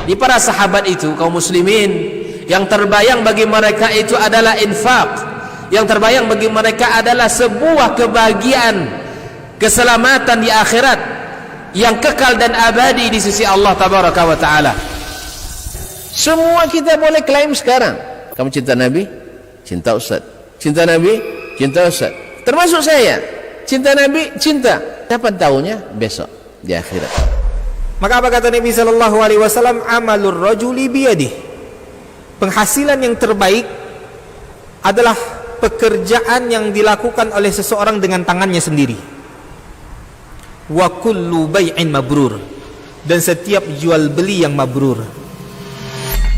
Di para sahabat itu, kaum muslimin, yang terbayang bagi mereka itu adalah infak, yang terbayang bagi mereka adalah sebuah kebahagiaan, keselamatan di akhirat yang kekal dan abadi di sisi Allah tabaraka wa taala. Semua kita boleh klaim sekarang, kamu cinta Nabi, cinta Ustaz. Cinta Nabi, cinta Ustaz. Termasuk saya, cinta Nabi, cinta. Kapan tahunya? Besok di akhirat. Maka apa kata Nabi sallallahu alaihi wasallam? Amalur rajuli biyadih. Penghasilan yang terbaik adalah pekerjaan yang dilakukan oleh seseorang dengan tangannya sendiri. Wa kullu bai'in mabrur, dan setiap jual beli yang mabrur.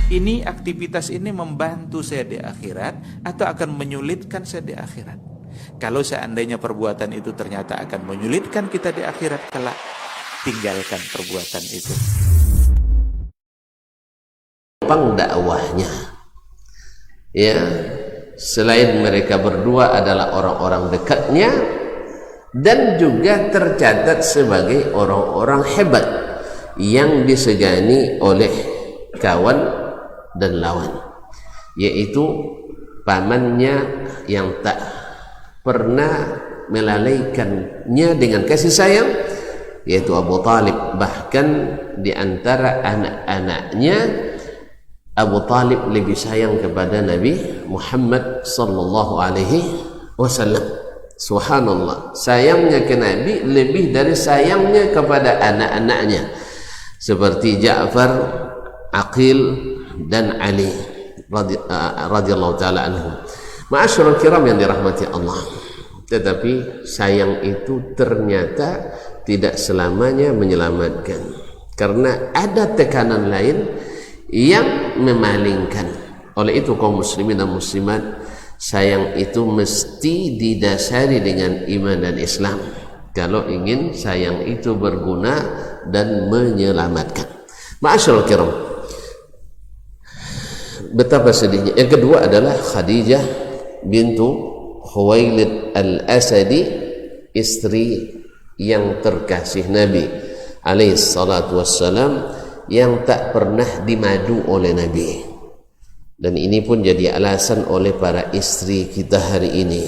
Ini aktivitas ini membantu saya di akhirat atau akan menyulitkan saya di akhirat? Kalau seandainya perbuatan itu ternyata akan menyulitkan kita di akhirat kelak, tinggalkan perbuatan itu. Dakwahnya, ya, selain mereka berdua adalah orang-orang dekatnya dan juga tercatat sebagai orang-orang hebat yang disegani oleh kawan dan lawan, yaitu pamannya yang tak pernah melalaikannya dengan kasih sayang, yaitu Abu Talib. Bahkan di antara anak-anaknya, Abu Talib lebih sayang kepada Nabi Muhammad sallallahu alaihi wasallam. Subhanallah, sayangnya ke Nabi lebih dari sayangnya kepada anak-anaknya, seperti Ja'far, Aqil dan Ali radhiyallahu taala anhum. Ma'asyiral kiram yang dirahmati Allah. Tetapi sayang itu ternyata tidak selamanya menyelamatkan, karena ada tekanan lain yang memalingkan. Oleh itu kaum muslimin dan muslimat, sayang itu mesti didasari dengan iman dan Islam kalau ingin sayang itu berguna dan menyelamatkan. Ma'asyiral kiram, betapa sedihnya. Yang kedua adalah Khadijah bintu Khuwailid al-Asadi, istri yang terkasih Nabi alaihi salatu wassalam, yang tak pernah dimadu oleh Nabi. Dan ini pun jadi alasan oleh para istri kita hari ini.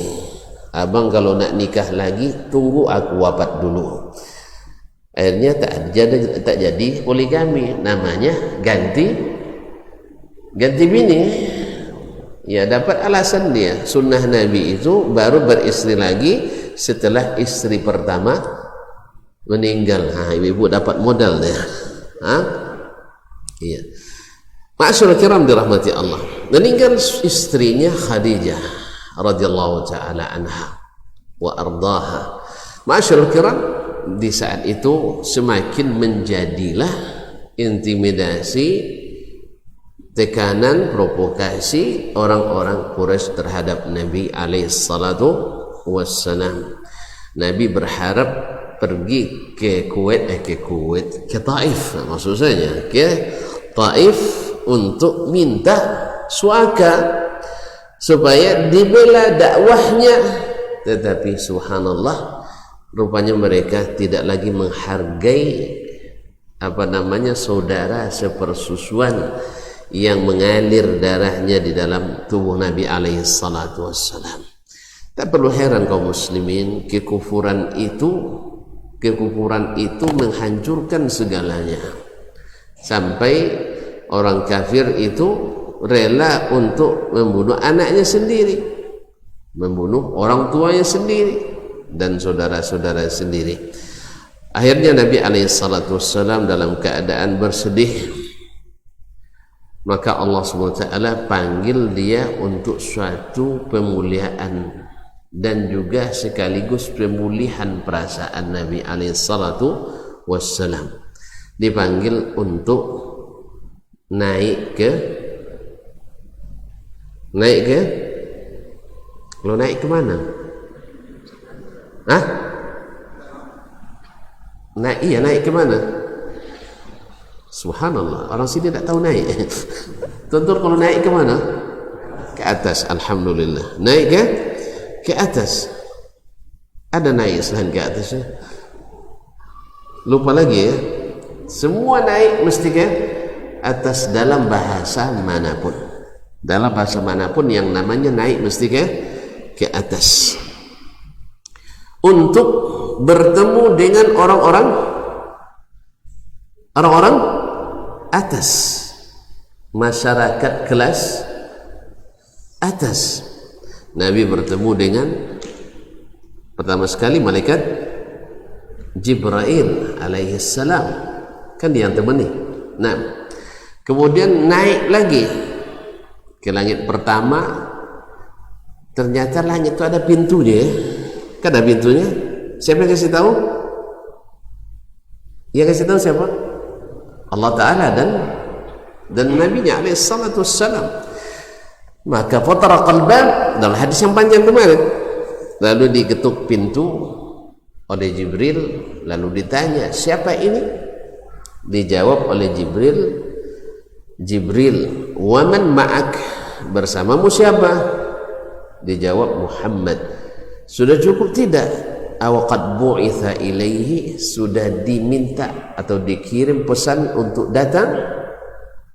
Abang kalau nak nikah lagi, tunggu aku wafat dulu. Akhirnya tak jadi poligami, namanya ganti bini. Ya, dapat alasan dia. Sunnah Nabi itu baru beristri lagi setelah istri pertama meninggal. Ibu dapat modal dia. Iya. Ma'asyiral kiram dirahmati Allah. Meninggal istrinya Khadijah radhiyallahu taala anha wa ardaha. Ma'asyiral kiram, di saat itu semakin menjadilah intimidasi, tekanan, provokasi orang-orang Quraisy terhadap Nabi alaihi salatu wassalam. Nabi berharap pergi ke Taif, maksudnya ke Taif untuk minta suaka supaya dibela dakwahnya. Tetapi subhanallah, rupanya mereka tidak lagi menghargai saudara sepersusuan yang mengalir darahnya di dalam tubuh Nabi alaihi salatu wassalam. Tak perlu heran kaum muslimin, kekufuran itu menghancurkan segalanya, sampai orang kafir itu rela untuk membunuh anaknya sendiri, membunuh orang tuanya sendiri dan saudara-saudara sendiri. Akhirnya Nabi alaihi salatu wassalam dalam keadaan bersedih, maka Allah SWT panggil dia untuk suatu pemuliaan dan juga sekaligus pemulihan perasaan Nabi alaihi salatu wassalam. Dipanggil untuk naik ke lo naik ke mana? Naik ke mana? Subhanallah, orang sini tak tahu naik. Tentu kalau naik ke mana? Ke atas, alhamdulillah. Naik ke atas. Ada naik selain ke atasnya? Lupa lagi ya. Semua naik mesti ke atas dalam bahasa manapun. Dalam bahasa manapun yang namanya naik mesti ke atas. Untuk bertemu dengan orang-orang atas, masyarakat kelas atas. Nabi bertemu dengan pertama sekali malaikat Jibril alaihi salam, kan dia yang temani. Nah, kemudian naik lagi ke langit pertama. Ternyata langit itu ada pintunya, kan ada pintunya. Siapa yang kasih tahu? Yang kasih tahu siapa? Allah Ta'ala dan Nabi-Nya alaihi salatu wassalam. Maka fataraqal bab, dalam hadis yang panjang kemarin, lalu diketuk pintu oleh Jibril, lalu ditanya, siapa ini? Dijawab oleh Jibril, waman ma'ak, bersamamu siapa? Dijawab Muhammad. Sudah cukup tidak? Awaqad bu'itha ilaihi, sudah diminta atau dikirim pesan untuk datang?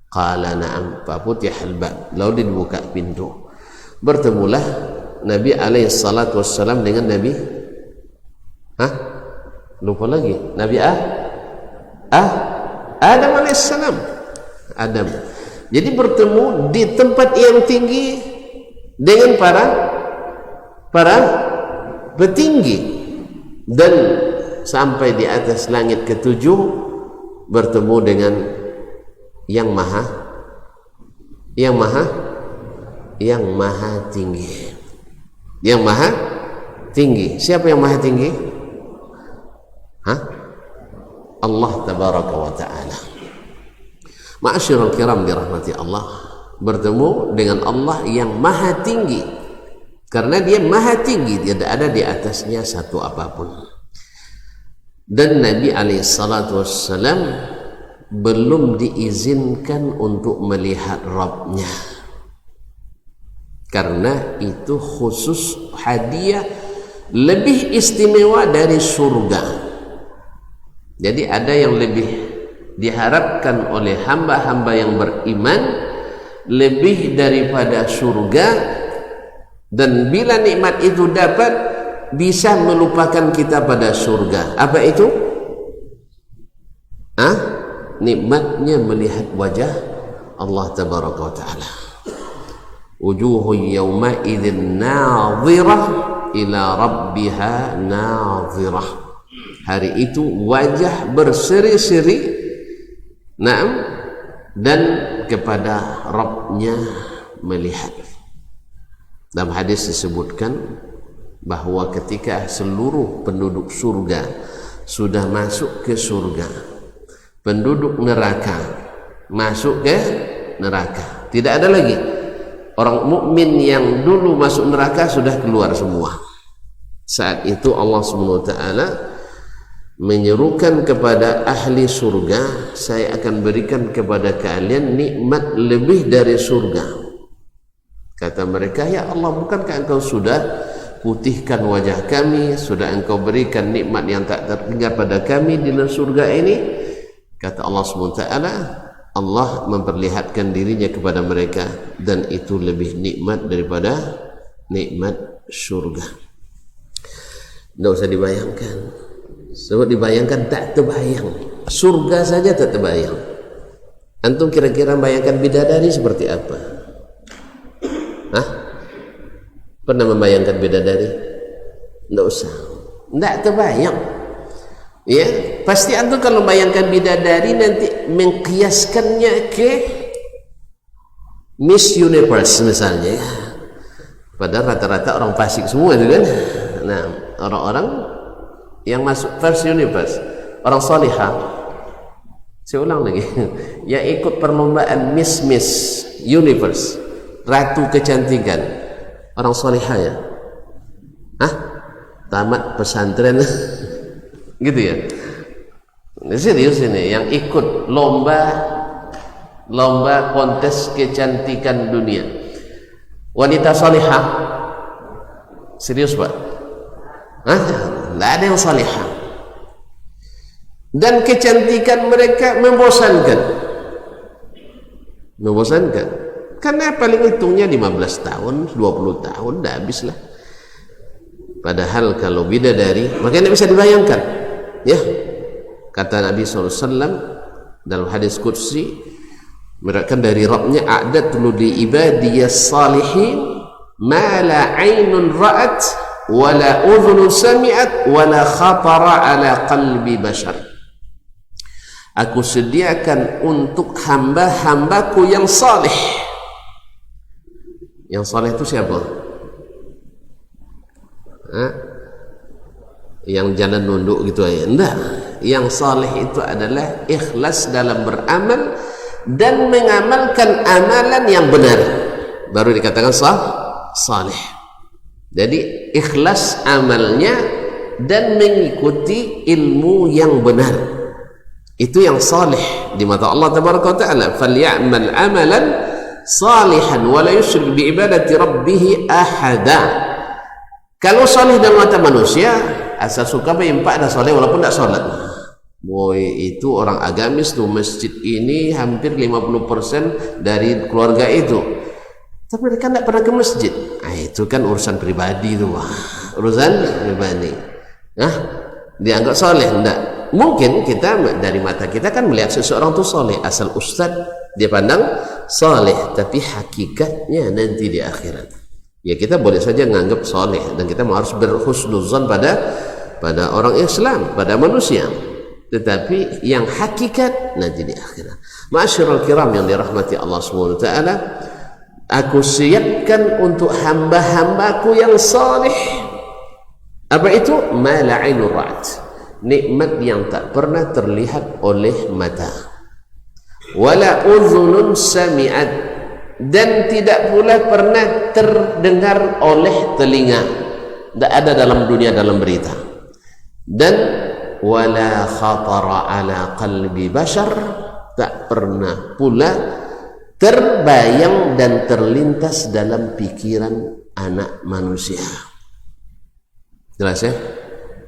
Qala na'am, fafutihal bab, lalu dibuka pintu. Bertemulah Nabi alaihi salatu wassalam dengan Nabi lupa lagi, Nabi Adam alaihissalam. Adam. Jadi bertemu di tempat yang tinggi dengan para petinggi, dan sampai di atas langit ketujuh bertemu dengan yang maha tinggi. Yang maha tinggi. Siapa yang maha tinggi? Allah tabaraka wa ta'ala. Ma'asyiral kiram dirahmati Allah, bertemu dengan Allah yang maha tinggi, karena dia maha tinggi, tidak ada di atasnya satu apapun. Dan Nabi alaihi salatu wassalam belum diizinkan untuk melihat Rabbnya, karena itu khusus hadiah lebih istimewa dari surga. Jadi ada yang lebih diharapkan oleh hamba-hamba yang beriman lebih daripada surga, dan bila nikmat itu dapat bisa melupakan kita pada surga. Apa itu? Nikmatnya melihat wajah Allah tabaraka wa ta'ala. Wujuhun yawma idzin nadhirah ila rabbiha nadhirah. Hari itu wajah berseri-seri, dan kepada Rabbnya melihat. Dalam hadis disebutkan bahwa ketika seluruh penduduk surga sudah masuk ke surga, penduduk neraka masuk ke neraka, tidak ada lagi orang mukmin yang dulu masuk neraka, sudah keluar semua. Saat itu Allah SWT menyerukan kepada ahli surga, saya akan berikan kepada kalian nikmat lebih dari surga. Kata mereka, ya Allah, bukankah engkau sudah putihkan wajah kami, sudah engkau berikan nikmat yang tak terhingga pada kami di dalam surga ini? Kata Allah SWT, Allah memperlihatkan dirinya kepada mereka, dan itu lebih nikmat daripada nikmat surga. Tidak usah dibayangkan. Sebab dibayangkan tak terbayang. Surga saja tak terbayang. Antum kira-kira bayangkan bidadari seperti apa? Pernah membayangkan bidadari? Tidak usah. Tidak terbayang. Ya, pasti antum kalau bayangkan bidadari nanti mengkiaskannya ke Miss Universe misalnya. Padahal rata-rata orang Pasik semua itu kan. Nah, orang-orang yang masuk First Universe, orang salihah. Saya ulang lagi, yang ikut perlombaan Miss Universe, ratu kecantikan, orang salihah ya. Tamat pesantren gitu ya. Serius ini yang ikut lomba kontes kecantikan dunia, wanita salihah. Serius Pak? Tidak ada yang salihah, dan kecantikan mereka membosankan. Membosankan. Karena paling hitungnya 15 tahun, 20 tahun, dah habis lah. Padahal kalau bidadari, makanya tidak bisa dibayangkan. Ya, kata Nabi SAW dalam hadis Qudsi, meriwayatkan dari Rabbnya, a'dadtu li ibadiyas salihin ma la 'ainun ra'at wa la udhunun sami'at wa la khatara ala qalbi bashar. Aku sediakan untuk hamba-hambaku yang salih. Yang salih itu siapa? Yang jalan nunduk gitu aja? Enggak. Yang salih itu adalah ikhlas dalam beramal dan mengamalkan amalan yang benar, baru dikatakan salih. Jadi ikhlas amalnya dan mengikuti ilmu yang benar, itu yang salih di mata Allah tabaraka wa taala. Falyamal amalan salihan wa la yusyrik bi ibadati rabbih ahada. Kalau salih dalam mata manusia, asal suka berempat dah salih walaupun tak salat. Boy, itu orang agamis tuh, masjid ini hampir 50% dari keluarga itu, tapi mereka tidak pernah ke masjid. Itu kan urusan pribadi tuh, urusan pribadi. Dianggap soleh? Enggak. Mungkin kita dari mata kita kan melihat seseorang tuh soleh, asal ustad dia pandang soleh, tapi hakikatnya nanti di akhirat, ya kita boleh saja menganggap soleh, dan kita harus berhusnuzan pada orang Islam, pada manusia. Tetapi yang hakikat nanti di akhirat. Ma'asyiral kiram yang dirahmati Allah Subhanahu wa taala, aku siapkan untuk hamba-hambaku yang salih. Apa itu? Ma la 'ainun ra'at. Nikmat yang tak pernah terlihat oleh mata. Wala udhunun sami'at, dan tidak pula pernah terdengar oleh telinga. Tak ada dalam dunia, dalam berita. Dan wala khatara ala qalbi bashar, tak pernah pula terbayang dan terlintas dalam pikiran anak manusia. Jelas ya?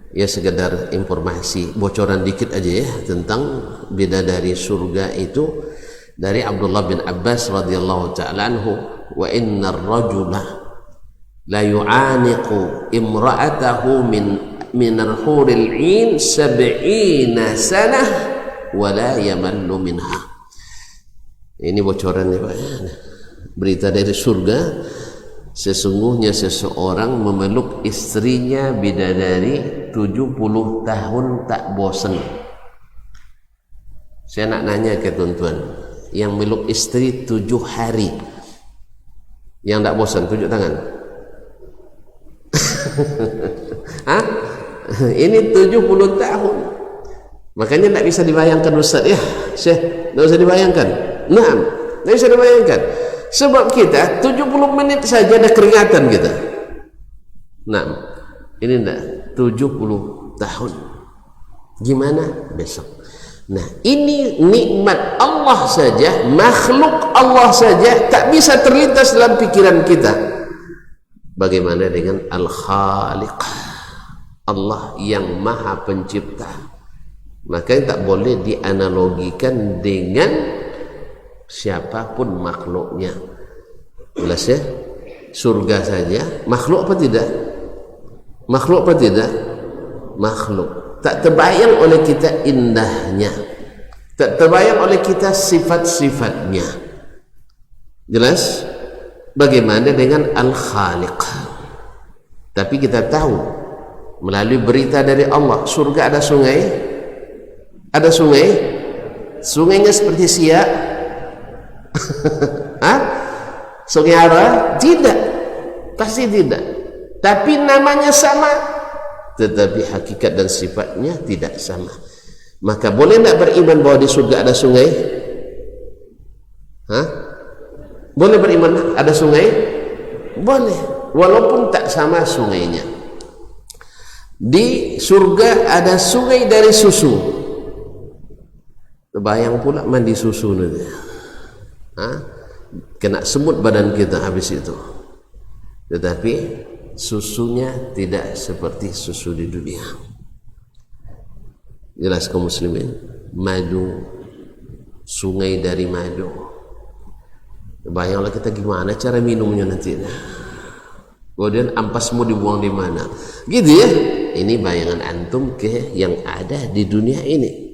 Ya, sekedar informasi, bocoran dikit aja ya tentang bidadari surga itu dari Abdullah bin Abbas radhiyallahu ta'ala anhu, wa innar rajula la yu'aniqu imra'atahu min al-huril 'ain 70 sanah wa la yamallu minha. Ini bocoran ya Pak, berita dari surga. Sesungguhnya seseorang memeluk istrinya bidadari 70 tahun tak bosan. Saya nak nanya ke tuan-tuan, yang meluk istri 7 hari yang tak bosan, tunjuk tangan. Ini 70 tahun. Makanya tak bisa dibayangkan Ustaz ya Syekh, tak bisa dibayangkan. Nah, tak bisa dibayangkan. Sebab kita 70 menit saja ada keringatan kita. Nah, ini enggak 70 tahun. Gimana besok? Nah, ini nikmat Allah saja, makhluk Allah saja tak bisa terlintas dalam pikiran kita. Bagaimana dengan Al-Khaliq, Allah yang Maha Pencipta? Makanya tak boleh dianalogikan dengan siapapun makhluknya. Jelas ya? Surga saja makhluk apa tidak? Makhluk apa tidak? Makhluk. Tak terbayang oleh kita indahnya, tak terbayang oleh kita sifat-sifatnya. Jelas? Bagaimana dengan Al-Khaliq? Tapi kita tahu melalui berita dari Allah, surga ada sungai. Ada sungai? Sungainya seperti Siak? Sungai Ara? Tidak, pasti tidak. Tapi namanya sama, tetapi hakikat dan sifatnya tidak sama. Maka boleh tidak beriman bahwa di surga ada sungai? Boleh beriman ada sungai? Boleh, walaupun tak sama sungainya. Di surga ada sungai dari susu. Terbayang pula mandi susu nanti. Kena semut badan kita habis itu. Tetapi susunya tidak seperti susu di dunia. Jelas kaum muslimin, madu, sungai dari madu. Bayanglah kita gimana cara minumnya nanti. Kemudian ampasmu dibuang di mana? Gitu ya. Ini bayangan antum ke yang ada di dunia ini.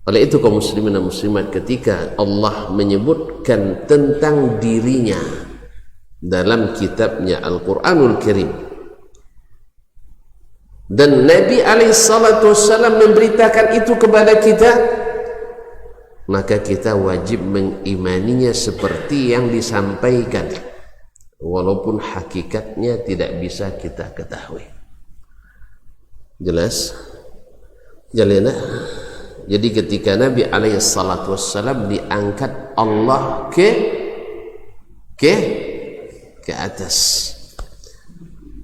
Oleh itu kaum muslimin dan muslimat, ketika Allah menyebutkan tentang dirinya dalam kitabnya Al-Quranul Karim, dan Nabi SAW memberitakan itu kepada kita, maka kita wajib mengimaninya seperti yang disampaikan, walaupun hakikatnya tidak bisa kita ketahui. Jelas? Jalina. Jadi ketika Nabi SAW diangkat Allah ke atas,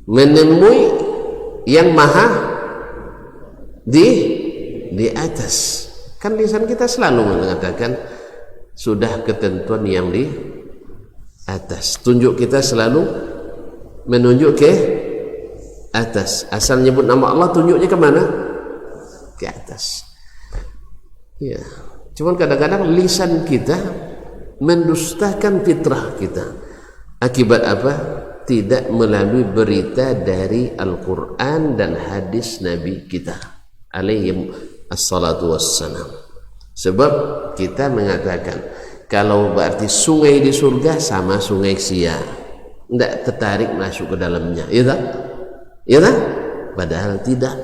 menemui yang maha di atas. Kan lisan kita selalu mengatakan sudah ketentuan yang di atas. Tunjuk kita selalu menunjuk ke atas. Asal nyebut nama Allah tunjuknya ke mana? Ke atas. Ya, cuman kadang-kadang lisan kita mendustakan fitrah kita. Akibat apa? Tidak melalui berita dari Al-Quran dan hadis Nabi kita alaihi assalatu wassalam. Sebab kita mengatakan kalau berarti sungai di surga sama sungai Sia, tidak tertarik masuk ke dalamnya, ya tak? Ya tak? Padahal tidak.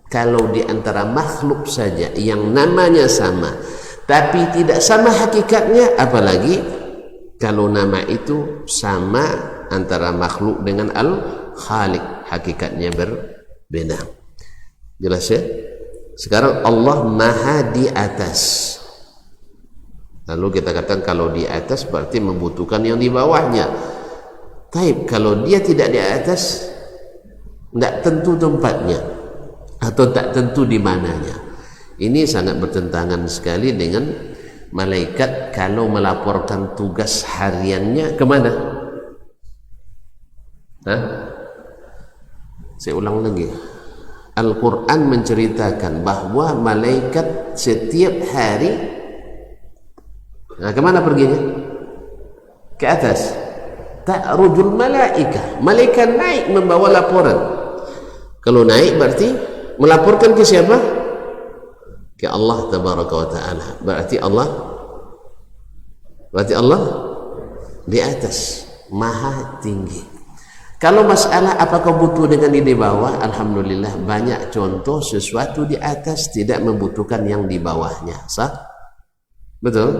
Kalau di antara makhluk saja yang namanya sama tapi tidak sama hakikatnya, apalagi kalau nama itu sama antara makhluk dengan Al-Khaliq, hakikatnya berbeda. Jelas ya? Sekarang Allah maha di atas. Lalu kita katakan kalau di atas berarti membutuhkan yang di bawahnya. Taib, kalau dia tidak di atas, tidak tentu tempatnya atau tak tentu di mananya. Ini sangat bertentangan sekali dengan malaikat kalau melaporkan tugas hariannya kemana? Saya ulang lagi. Al-Quran menceritakan bahwa malaikat setiap hari kemana perginya? Ke atas. Ta'rujul malaikah. Malaikat naik membawa laporan. Kalau naik berarti melaporkan ke siapa? Ke Allah tabaraka wa ta'ala. Berarti Allah di atas, maha tinggi. Kalau masalah apakah butuh dengan di bawah, alhamdulillah banyak contoh sesuatu di atas tidak membutuhkan yang di bawahnya. Sah? Betul?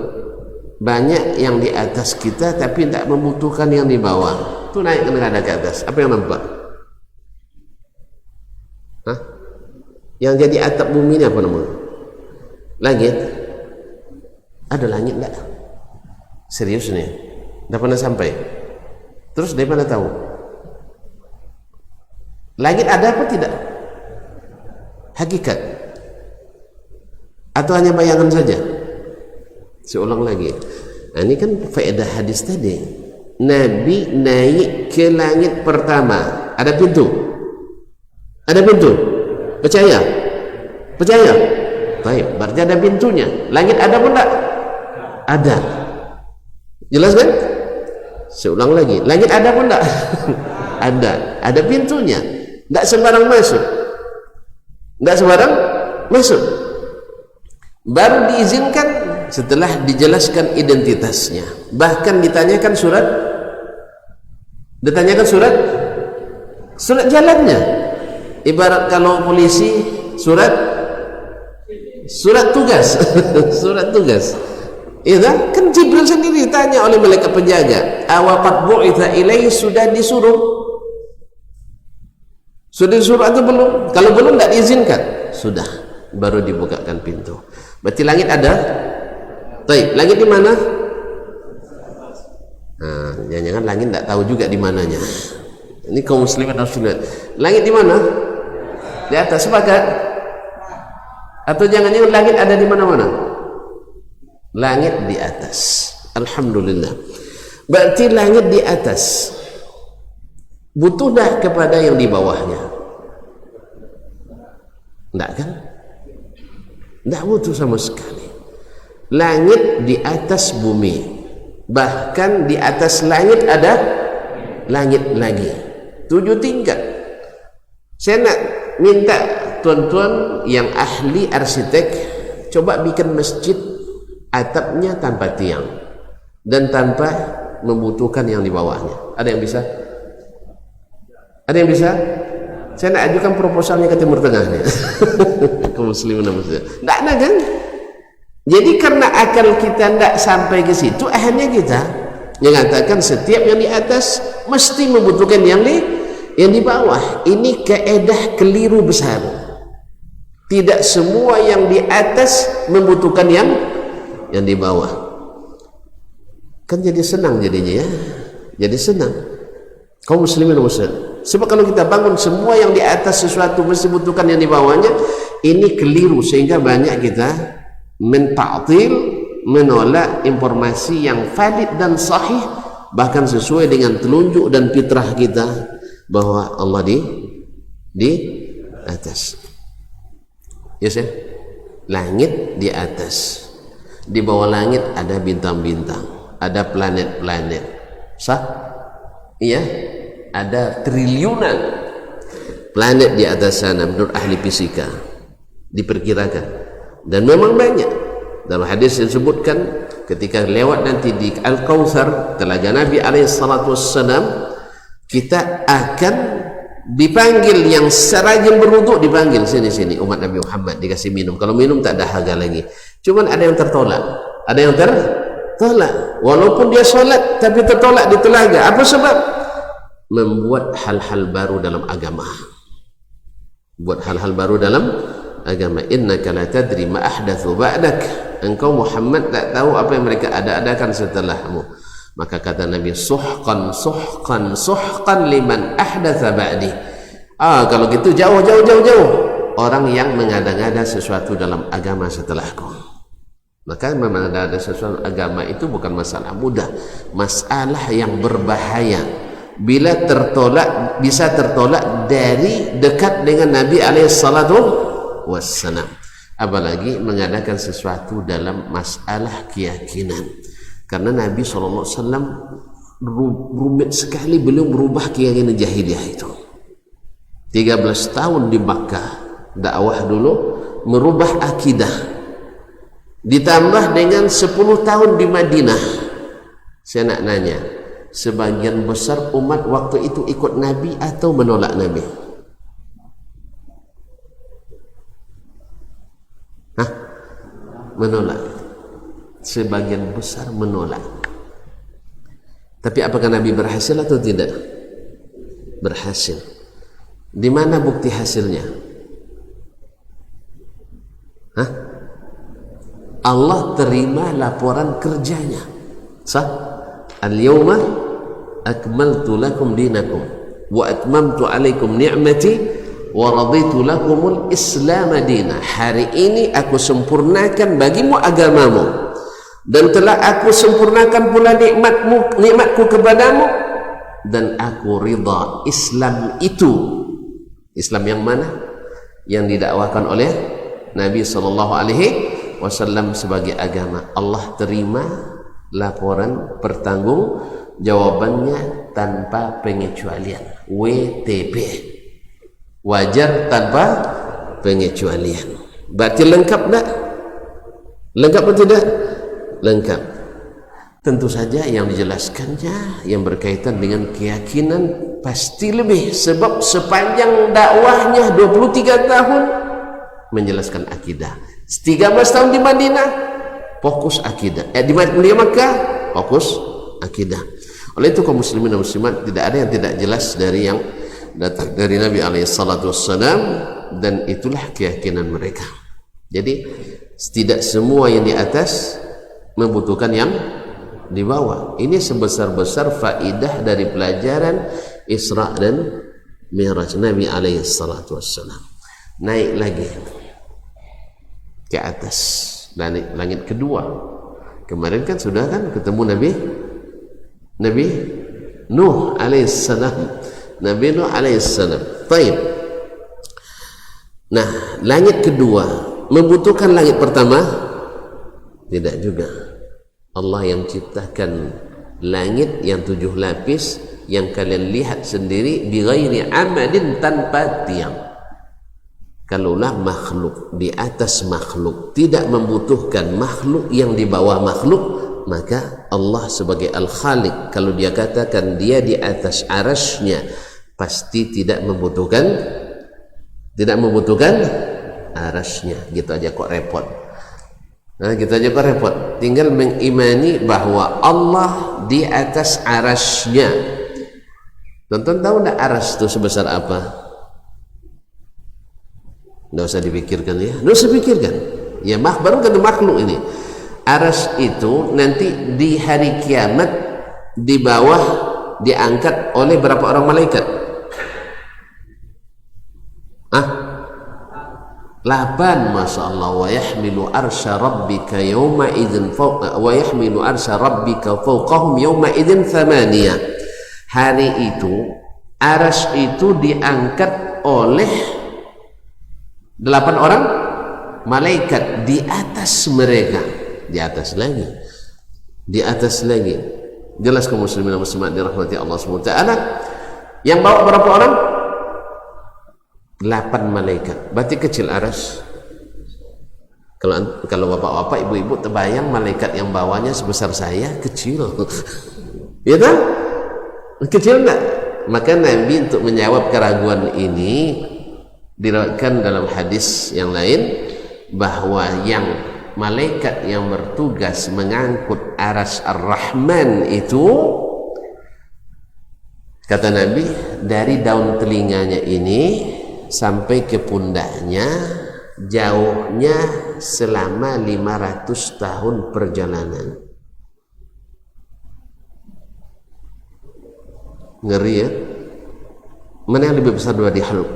Banyak yang di atas kita tapi tidak membutuhkan yang di bawah. Itu naik ke atas. Apa yang nampak? Yang jadi atap bumi ini apa namanya? Langit. Ada langit enggak? Serius nih? Tidak pernah sampai? Terus dari mana tahu? Langit ada apa tidak? Hakikat? Atau hanya bayangan saja? Saya ulang lagi. Nah, ini kan faedah hadis tadi. Nabi naik ke langit pertama. Ada pintu? Ada pintu? Percaya? Percaya? Baik, berarti ada pintunya. Langit ada pun tak? Ada. Jelas kan? Saya ulang lagi. Langit ada pun tak? Ada. Ada pintunya. Tidak sembarang masuk. Tidak sembarang masuk. Baru diizinkan setelah dijelaskan identitasnya. Bahkan ditanyakan surat. Ditanyakan surat jalannya. Ibarat kalau polisi surat tugas. Surat tugas. Iya kan Jibril sendiri tanya oleh malaikat penjaga, awaqad bu'itha ilaihi, sudah disuruh atau belum? Kalau belum tidak diizinkan. Sudah, baru dibukakan pintu. Berarti langit ada? Baik, langit di mana? Jangan-jangan langit tidak tahu juga di mananya. Ini kaum muslimin harus lihat. Langit di mana? Di atas, sepakat? Atau jangan-jangan langit ada di mana-mana? Langit di atas. Alhamdulillah. Berarti langit di atas. Butuh dah kepada yang di bawahnya? Enggak kan? Enggak butuh sama sekali. Langit di atas bumi. Bahkan di atas langit ada langit lagi, 7 tingkat. Saya nak minta tuan-tuan yang ahli arsitek, coba bikin masjid atapnya tanpa tiang dan tanpa membutuhkan yang di bawahnya. Ada yang bisa? Ada yang bisa? Saya nak ajukan proposalnya ke Timur Tengah nih. Ke muslimin dan muslimat. Tidak ada kan? Jadi karena akal kita tidak sampai ke situ, akhirnya kita mengatakan setiap yang di atas mesti membutuhkan yang di bawah. Ini kaedah keliru besar. Tidak semua yang di atas membutuhkan yang di bawah. Kan jadi senang jadinya ya. Jadi senang. Kaum muslimin dan muslimat. Sebab kalau kita bangun semua yang di atas sesuatu mesti butuhkan yang di bawahnya, ini keliru sehingga banyak kita menta'til, menolak informasi yang valid dan sahih, bahkan sesuai dengan telunjuk dan fitrah kita bahwa Allah di atas. Yes ya? Langit di atas. Di bawah langit ada bintang-bintang, ada planet-planet. Sah? Iya? Ada triliunan planet di atas sana menurut ahli fisika diperkirakan, dan memang banyak. Dalam hadis disebutkan ketika lewat nanti di Al-Kautsar telaga Nabi alaihissalatu wassalam, kita akan dipanggil yang serajin berwuduk, dipanggil sini umat Nabi Muhammad, dikasih minum. Kalau minum tak ada harga lagi. Cuman ada yang tertolak, ada yang tertolak walaupun dia solat tapi tertolak di telaga. Apa sebab? Membuat hal-hal baru dalam agama. Buat hal-hal baru dalam agama. Innaka la tadri ma ahdatsu ba'dak. Engkau Muhammad tak tahu apa yang mereka ada-adakan setelahmu. Maka kata Nabi, suhqan liman ahdatsa ba'di. Kalau gitu jauh orang yang mengada-ngada sesuatu dalam agama setelahku. Maka mengada-ngada sesuatu agama itu bukan masalah mudah, masalah yang berbahaya. Bila tertolak, bisa tertolak dari dekat dengan Nabi alaihissalatu wassalam. Apalagi mengadakan sesuatu dalam masalah keyakinan. Karena Nabi SAW rumit sekali beliau merubah keyakinan jahiliyah itu. 13 tahun di Makkah dakwah dulu, merubah akidah. Ditambah dengan 10 tahun di Madinah. Saya nak nanya, sebagian besar umat waktu itu ikut Nabi atau menolak Nabi? Menolak. Sebagian besar menolak. Tapi apakah Nabi berhasil atau tidak? Berhasil. Di mana bukti hasilnya? Allah terima laporan kerjanya. Sah? Al-yawma akmaltu lakum dinakum wa atmamtu alaikum ni'mati wa raditu lakumul islam dina. Hari ini aku sempurnakan bagimu agamamu dan telah aku sempurnakan pula nikmatku kepadamu, dan aku ridha Islam itu. Islam yang mana? Yang didakwakan oleh Nabi SAW sebagai agama. Allah terima laporan pertanggung jawabannya tanpa pengecualian. WTP, wajar tanpa pengecualian. Berarti lengkap tak? Lengkap atau tidak? Lengkap. Tentu saja yang dijelaskannya yang berkaitan dengan keyakinan pasti lebih, sebab sepanjang dakwahnya 23 tahun menjelaskan akidah. 13 tahun di Madinah fokus akidah. Di Makkah fokus akidah. Oleh itu kaum muslimin dan muslimat, tidak ada yang tidak jelas dari yang datang dari Nabi alaihissalatu wassalam, dan itulah keyakinan mereka. Jadi tidak semua yang di atas membutuhkan yang di bawah. Ini sebesar-besar faidah dari pelajaran Isra dan Mi'raj Nabi alaihissalatu wassalam. Naik lagi ke atas langit kedua. Kemarin kan sudah kan ketemu Nabi Nuh alaihissalam. Nabi Nuh alaihissalam. Baik. Nah, langit kedua membutuhkan langit pertama? Tidak juga. Allah yang ciptakan langit yang 7 lapis yang kalian lihat sendiri bighairi amadin, tanpa tiang. Kalaulah makhluk di atas makhluk tidak membutuhkan makhluk yang di bawah makhluk, maka Allah sebagai Al-Khaliq, kalau dia katakan dia di atas arasy-Nya, pasti tidak membutuhkan arasy-Nya. Gitu aja kok repot. Nah, gitu aja kok repot. Tinggal mengimani bahwa Allah di atas arasy-Nya. Tonton, tahu enggak arasy itu sebesar apa? Nggak usah dipikirkan ya, nggak usah pikirkan ya, baru kan makhluk ini. Aras itu nanti di hari kiamat di bawah diangkat oleh berapa orang malaikat? 8, Masya Allah. Wa yahmilu arsya rabbika yawma idzin wa yahmilu arsya rabbika fawqahum yawma idzin 8. Hari itu aras itu diangkat oleh 8 orang malaikat di atas mereka, di atas lagi. Jelas kaum muslimin dan muslimat dirahmati Allah SWT. Yang bawa berapa orang? 8 malaikat. Berarti kecil aras. Kalau bapak-bapak, ibu-ibu terbayang malaikat yang bawanya sebesar saya, kecil. Ya kan? Kecil enggak? Maka Nabi untuk menjawab keraguan ini diriwayatkan dalam hadis yang lain bahwa yang malaikat yang bertugas mengangkut aras Ar-Rahman itu, kata Nabi, dari daun telinganya ini sampai ke pundaknya jauhnya selama 500 tahun perjalanan. Ngeri ya? Mana yang lebih besar dua di haluk?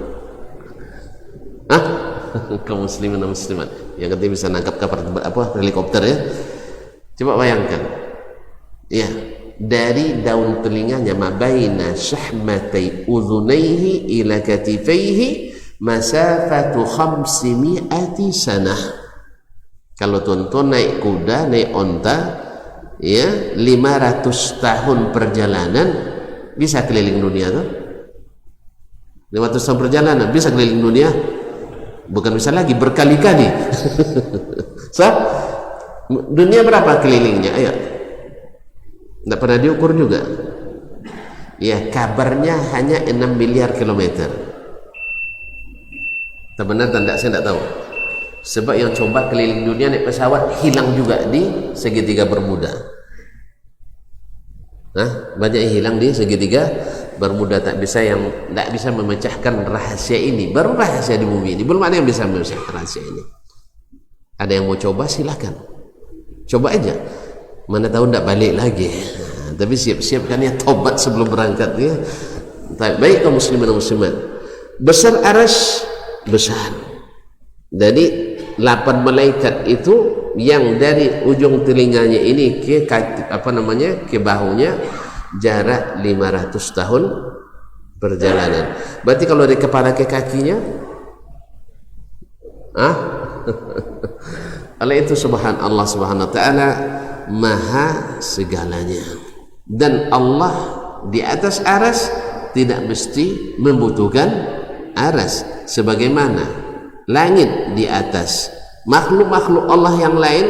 Kaum muslimin dan muslimat yang katanya bisa nangkap kapal helikopter ya, coba bayangkan ya, dari daun telinganya mabaina syahmatai udhunaihi ila katifaihi masafatu 500 sanah. Kalau tonton naik kuda, naik onta ya, 500 tahun perjalanan bisa keliling dunia tuh. 500 tahun perjalanan bisa keliling dunia. Bukan bisa lagi, berkali-kali. Dunia berapa kelilingnya? Ayo, tidak pernah diukur juga ya, kabarnya hanya 6 miliar kilometer. Tak benar tak? Saya tidak tahu. Sebab yang coba keliling dunia naik pesawat hilang juga di segitiga Bermuda. Banyak yang hilang di segitiga Bermuda, tak bisa memecahkan rahasia ini. Baru rahasia di bumi ini, belum ada yang bisa memecahkan rahasia ini. Ada yang mau coba, silakan coba aja, mana tahu tidak balik lagi. Tapi siap-siapkan ya, tobat sebelum berangkat ya. Baik kaum muslimin dan muslimat, besar aras, besar. Jadi 8 malaikat itu yang dari ujung telinganya ini ke ke bahunya jarak 500 tahun perjalanan. Berarti kalau dari kepala ke kakinya Allah itu subhanallah subhanahu wa ta'ala maha segalanya. Dan Allah di atas aras tidak mesti membutuhkan aras, sebagaimana langit di atas makhluk-makhluk Allah yang lain,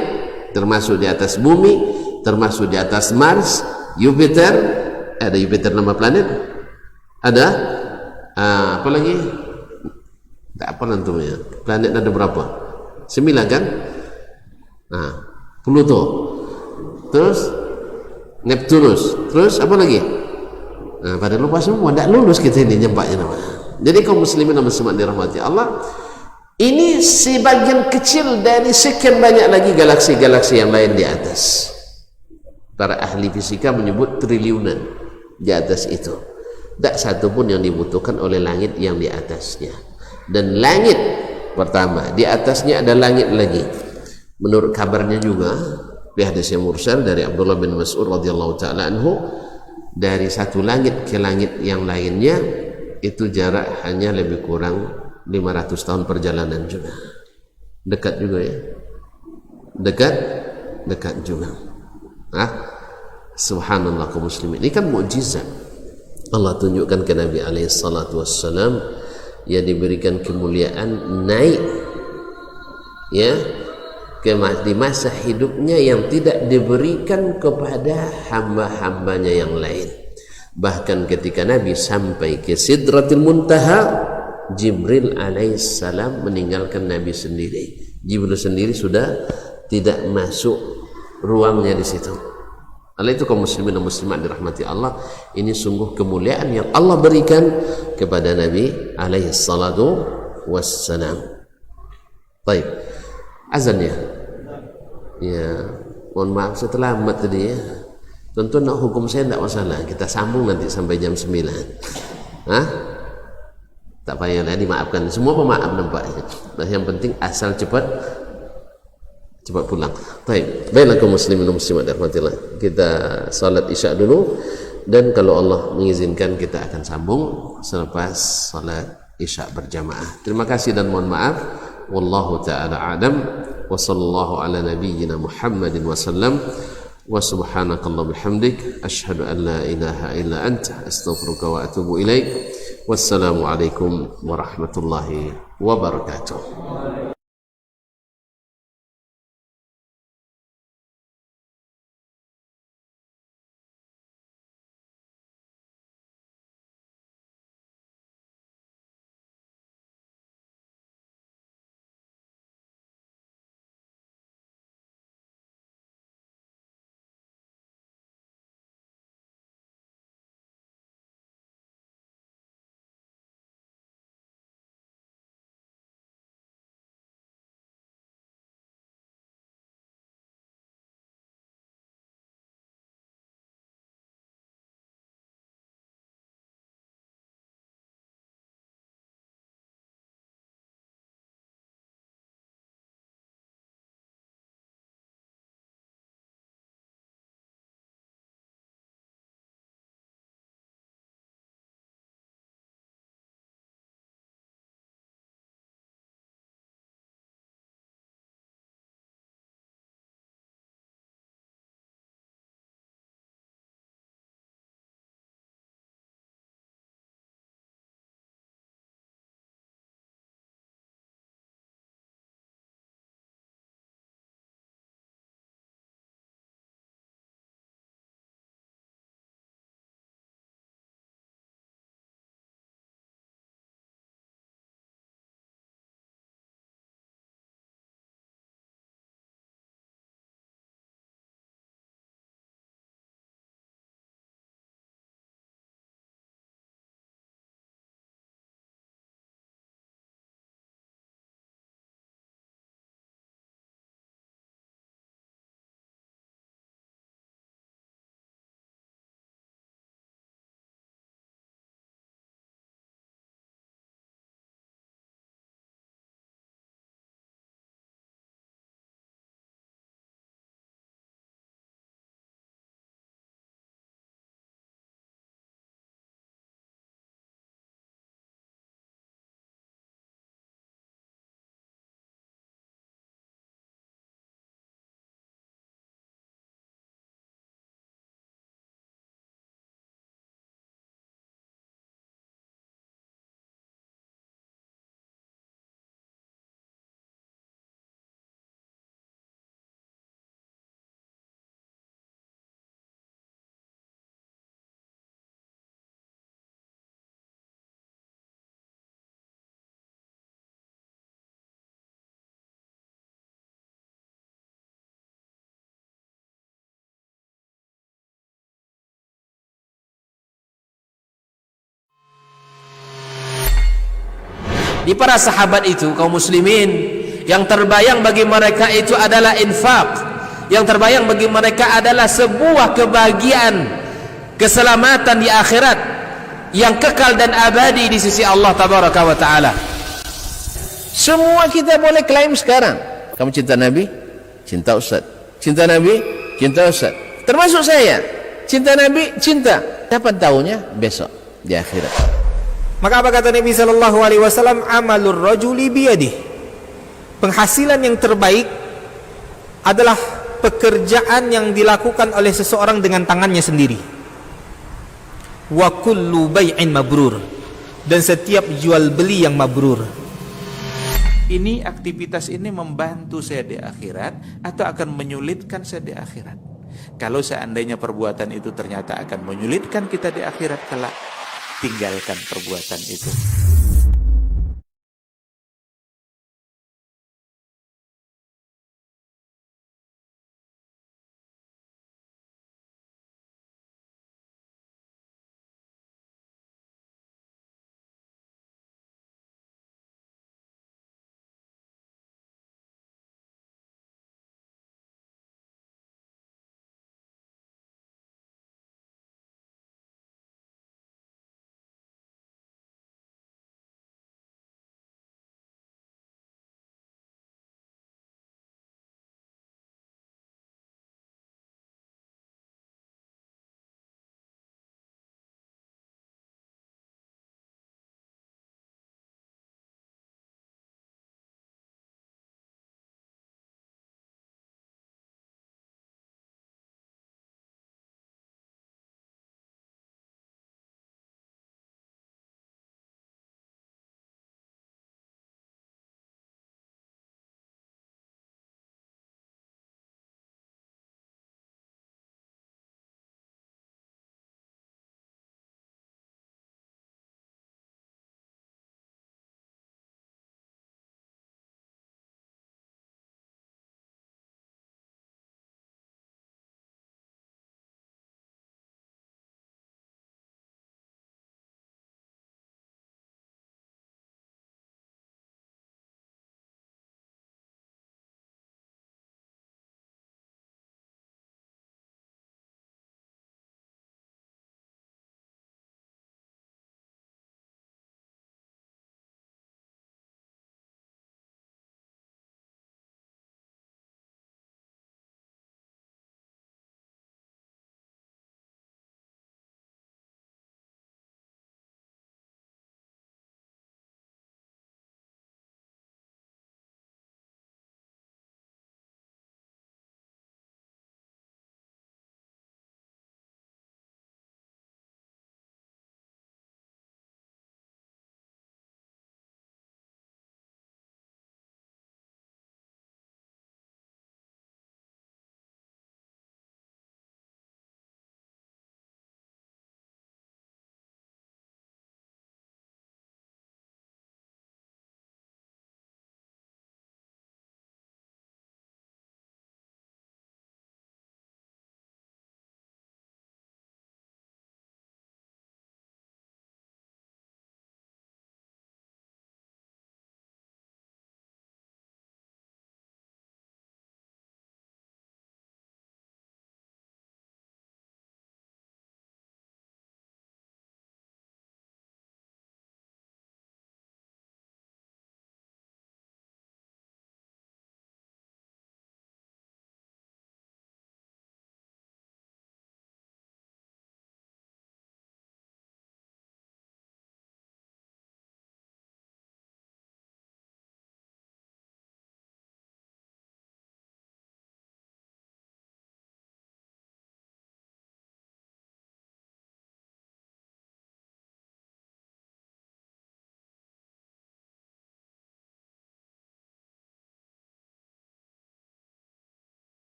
termasuk di atas bumi, termasuk di atas Mars, Jupiter. Ada Jupiter nama planet, ada apa lagi, tak apa nantinya planet ada berapa, 9 kan? Pluto, terus Neptunus, terus apa lagi? Pada lupa semua, tidak lulus kita ini nyempaknya nama. Jadi kaum muslimin dan muslimat dirahmati Allah, ini sebagian kecil dari sekian banyak lagi galaksi-galaksi yang lain di atas. Para ahli fisika menyebut triliunan di atas itu. Tak satu pun yang dibutuhkan oleh langit yang di atasnya. Dan langit pertama, di atasnya ada langit lagi. Menurut kabarnya juga di hadis yang mursal dari Abdullah bin Mas'ud radhiyallahu taala anhu, dari satu langit ke langit yang lainnya itu jarak hanya lebih kurang 500 tahun perjalanan juga. Dekat juga ya. Dekat juga. Subhanallah kaum muslimin, ini kan mukjizat Allah tunjukkan ke Nabi alaihi salatu wassalam, ya diberikan kemuliaan naik ya di masa hidupnya yang tidak diberikan kepada hamba-hambanya yang lain. Bahkan ketika Nabi sampai ke Sidratil Muntaha, Jibril alaihissalam meninggalkan Nabi sendiri. Jibril sendiri sudah tidak masuk ruangnya di situ. Oleh itu kaum muslimin dan muslimat dirahmati Allah, ini sungguh kemuliaan yang Allah berikan kepada Nabi alaihi salatu wassalam. Baik, azan ya. Ya, mohon maaf saya terlambat tadi ya. Tentu nak hukum saya tidak masalah, kita sambung nanti sampai jam 9. Tak payah lah, dimaafkan. Semua pemaaf nampaknya. Nah, yang penting asal cepat pulang. Baik, baiklah kaum muslimin dan muslimat rahmatillah. Kita salat isya dulu, dan kalau Allah mengizinkan kita akan sambung selepas salat isya berjamaah. Terima kasih dan mohon maaf. Wallahu taala a'lam. Wa sallallahu ala nabiyyina Muhammadin wa sallam. Wa subhanakallah bihamdik asyhadu an la ilaha illa anta astaghfiruka wa atubu ilaik. Wassalamu alaikum warahmatullahi wabarakatuh. Di para sahabat itu kaum muslimin, yang terbayang bagi mereka itu adalah infak, yang terbayang bagi mereka adalah sebuah kebahagiaan, keselamatan di akhirat yang kekal dan abadi di sisi Allah tabaraka wa taala. Semua kita boleh klaim sekarang, kamu cinta Nabi, cinta Ustaz. Cinta Nabi, cinta Ustaz. Termasuk saya, cinta Nabi, cinta. Dapat tahunya besok di akhirat. Maka apa kata Nabi sallallahu alaihi wasallam? Amalur rajuli biyadih. Penghasilan yang terbaik adalah pekerjaan yang dilakukan oleh seseorang dengan tangannya sendiri. Wa kullu bai'in mabrur, dan setiap jual beli yang mabrur. Ini aktivitas ini membantu saya di akhirat atau akan menyulitkan saya di akhirat. Kalau seandainya perbuatan itu ternyata akan menyulitkan kita di akhirat kelak, tinggalkan perbuatan itu.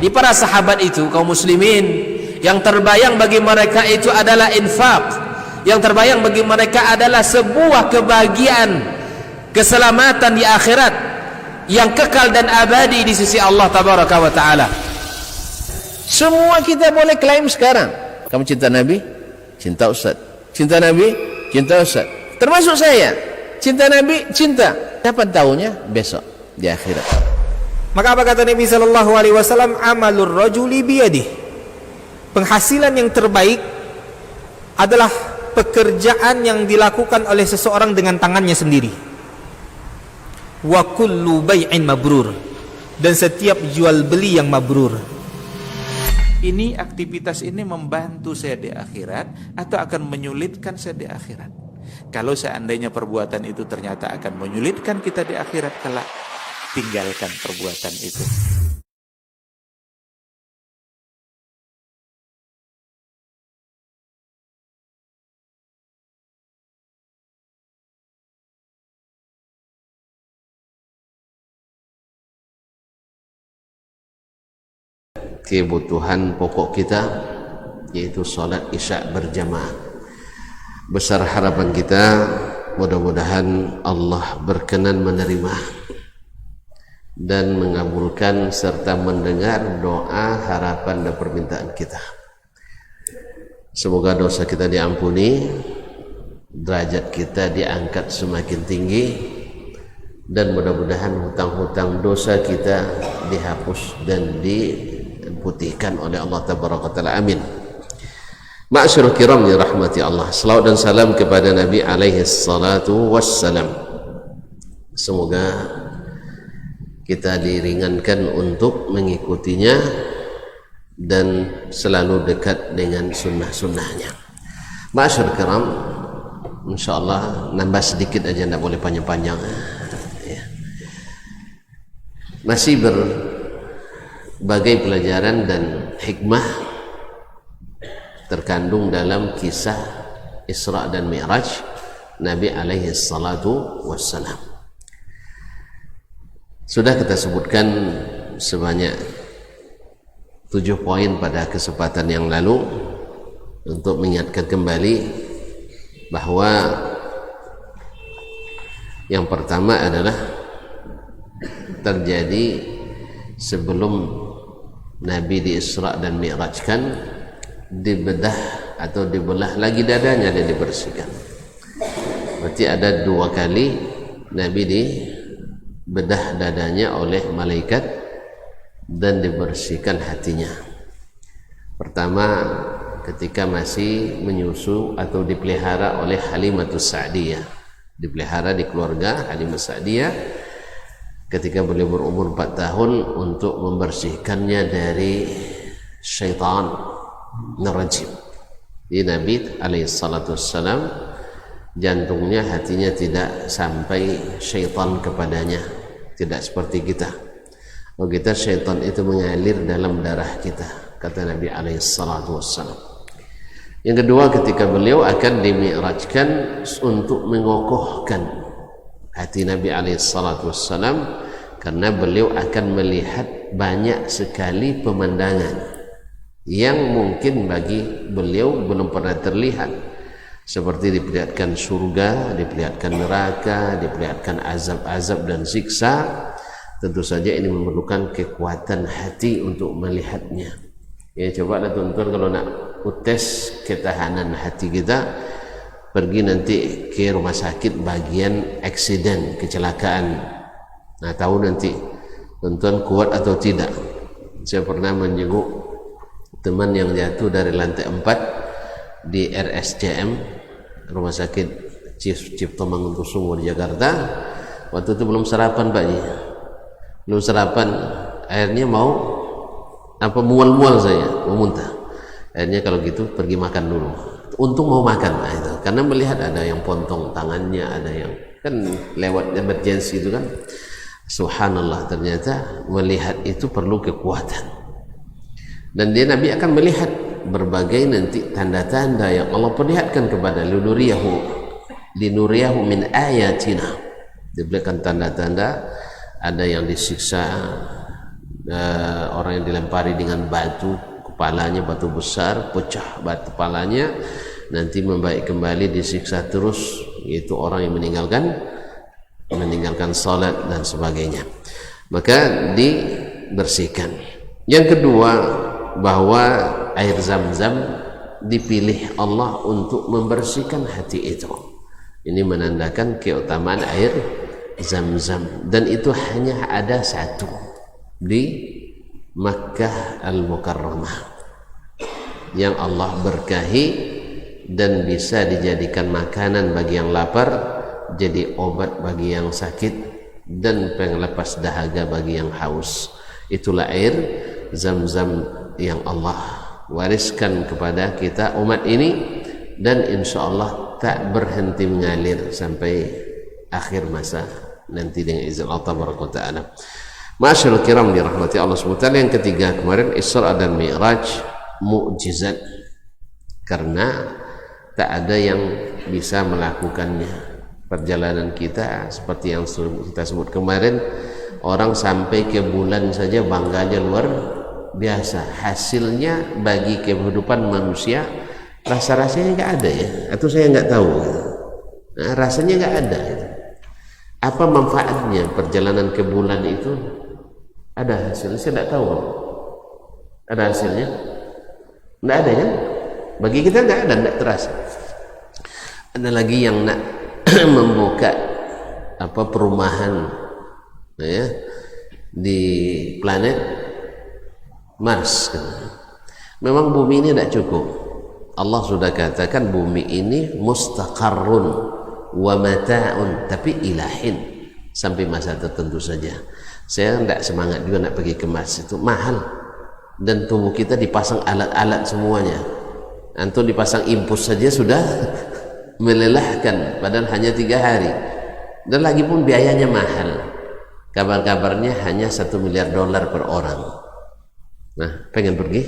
Di para sahabat itu, kaum muslimin, yang terbayang bagi mereka itu adalah infak, yang terbayang bagi mereka adalah sebuah kebahagiaan, keselamatan di akhirat yang kekal dan abadi di sisi Allah tabaraka wa taala. Semua kita boleh klaim sekarang. Kamu cinta Nabi? Cinta Ustaz. Cinta Nabi? Cinta Ustaz. Termasuk saya. Cinta Nabi? Cinta. Kapan tahunya? Besok di akhirat. Maka apa kata Nabi sallallahu alaihi wasallam? Amalur rajuli biyadih. Penghasilan yang terbaik adalah pekerjaan yang dilakukan oleh seseorang dengan tangannya sendiri. Wa kullu bai'in mabrur. Dan setiap jual beli yang mabrur. Ini aktivitas ini membantu saya di akhirat atau akan menyulitkan saya di akhirat. Kalau seandainya perbuatan itu ternyata akan menyulitkan kita di akhirat kelak, tinggalkan perbuatan itu. Kebutuhan pokok kita yaitu salat isya berjamaah. Besar harapan kita, mudah-mudahan Allah berkenan menerima dan mengabulkan serta mendengar doa, harapan dan permintaan kita. Semoga dosa kita diampuni, derajat kita diangkat semakin tinggi, dan mudah-mudahan hutang-hutang dosa kita dihapus dan diputihkan oleh Allah tabaraka taala. Amin. Ma'asyiral kiram yang rahmati Allah, selawat dan salam kepada Nabi alaihi salatu wassalam. Semoga kita diringankan untuk mengikutinya dan selalu dekat dengan sunnah-sunnahnya. Ma'asyiral kiram, insyaallah nambah sedikit aja, tidak boleh panjang-panjang ya. Masih berbagai pelajaran dan hikmah terkandung dalam kisah Isra dan Mi'raj Nabi alaihi salatu wassalam. Sudah kita sebutkan sebanyak 7 poin pada kesempatan yang lalu untuk mengingatkan kembali bahwa yang pertama adalah terjadi sebelum Nabi di Isra dan Mi'rajkan, dibedah atau dibelah lagi dadanya dan dibersihkan. Berarti ada 2 kali Nabi dibedah dadanya oleh malaikat dan dibersihkan hatinya. Pertama ketika masih menyusu atau dipelihara oleh Halimatus Sa'diyah, dipelihara di keluarga Halimah Sa'diyah ketika beliau berumur 4 tahun, untuk membersihkannya dari syaitan nerajim. Di Nabi alaihissalatu wassalam jantungnya, hatinya tidak sampai syaitan kepadanya, tidak seperti kita. Kalau kita, syaitan itu mengalir dalam darah kita, kata Nabi alaihissalatu wassalam. Yang kedua, ketika beliau akan dimi'rajkan untuk mengokohkan hati Nabi alaihissalatu wassalam, karena beliau akan melihat banyak sekali pemandangan yang mungkin bagi beliau belum pernah terlihat, seperti diperlihatkan surga, diperlihatkan neraka, diperlihatkan azab-azab dan siksa. Tentu saja ini memerlukan kekuatan hati untuk melihatnya. Ya, coba lah tuan-tuan, kalau nak utes ketahanan hati kita, pergi nanti ke rumah sakit bagian aksiden, kecelakaan. Nah, tahu nanti tuan-tuan kuat atau tidak. Saya pernah menjenguk teman yang jatuh dari lantai 4 di RSCM, Rumah Sakit Cipto Mangunkusumo di Jakarta. Waktu itu belum sarapan Pak Ji, belum sarapan, akhirnya mau mual-mual, saya mau muntah. Akhirnya kalau gitu pergi makan dulu. Untung mau makan, nah itu, karena melihat ada yang potong tangannya, ada yang kan lewat emergency itu kan. Subhanallah, ternyata melihat itu perlu kekuatan. Dan dia Nabi akan melihat berbagai nanti tanda-tanda yang Allah perlihatkan kepada linuriyahu min ayatina. Diberikan tanda-tanda, ada yang disiksa orang yang dilempari dengan batu kepalanya, batu besar, pecah batu kepalanya, nanti membaik kembali, disiksa terus, yaitu orang yang meninggalkan salat dan sebagainya, maka dibersihkan. Yang kedua, bahwa air Zam-Zam dipilih Allah untuk membersihkan hati itu. Ini menandakan keutamaan air Zam-Zam, dan itu hanya ada satu di Makkah Al-Mukarramah yang Allah berkahi dan bisa dijadikan makanan bagi yang lapar, jadi obat bagi yang sakit, dan penglepas dahaga bagi yang haus. Itulah air Zam-Zam yang Allah wariskan kepada kita umat ini, dan insya Allah tak berhenti mengalir sampai akhir masa nanti dengan izin Allah Taala. Masyaallah kiram dirahmati Allah SWT. Yang ketiga kemarin Isra dan Mi'raj mukjizat, karena tak ada yang bisa melakukannya. Perjalanan kita seperti yang kita sebut kemarin, orang sampai ke bulan saja bangganya luar biasa. Hasilnya bagi kehidupan manusia rasa-rasanya nggak ada ya, atau saya nggak tahu. Nah, rasanya nggak ada. Apa manfaatnya perjalanan ke bulan itu? Ada hasilnya? Saya nggak tahu. Ada hasilnya? Nggak ada kan? Bagi kita nggak ada, nggak terasa. Ada lagi yang nak membuka perumahan ya di planet Mars. Memang bumi ini tidak cukup. Allah sudah katakan bumi ini mustaqarrun wa mata'un, tapi ilahin, sampai masa tertentu saja. Saya tidak semangat juga nak pergi ke Mars, itu mahal, dan tubuh kita dipasang alat-alat semuanya. Antum dipasang impus saja sudah melelahkan, padahal hanya 3 hari, dan lagi pun biayanya mahal. Kabar-kabarnya hanya $1 miliar per orang. Nah, pengen pergi?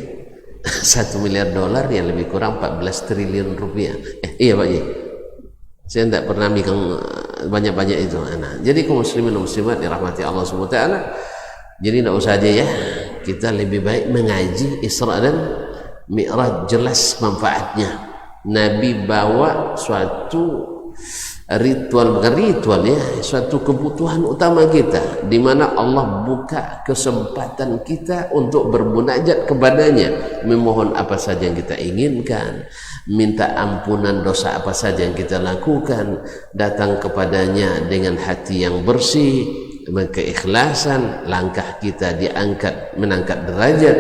$1 miliar yang lebih kurang 14 triliun rupiah. Iya Pak Ji, saya tidak pernah megang banyak-banyak itu. Nah, jadi kaum muslimin dan muslimat dirahmati Allah SWT, jadi tidak usah aja ya, kita lebih baik mengaji Isra dan Mi'raj, jelas manfaatnya. Nabi bawa suatu ritual, bukan ritual ya, suatu kebutuhan utama kita, di mana Allah buka kesempatan kita untuk bermunajat kepadanya, memohon apa saja yang kita inginkan, minta ampunan dosa apa saja yang kita lakukan, datang kepadanya dengan hati yang bersih, keikhlasan, langkah kita diangkat, menangkat derajat,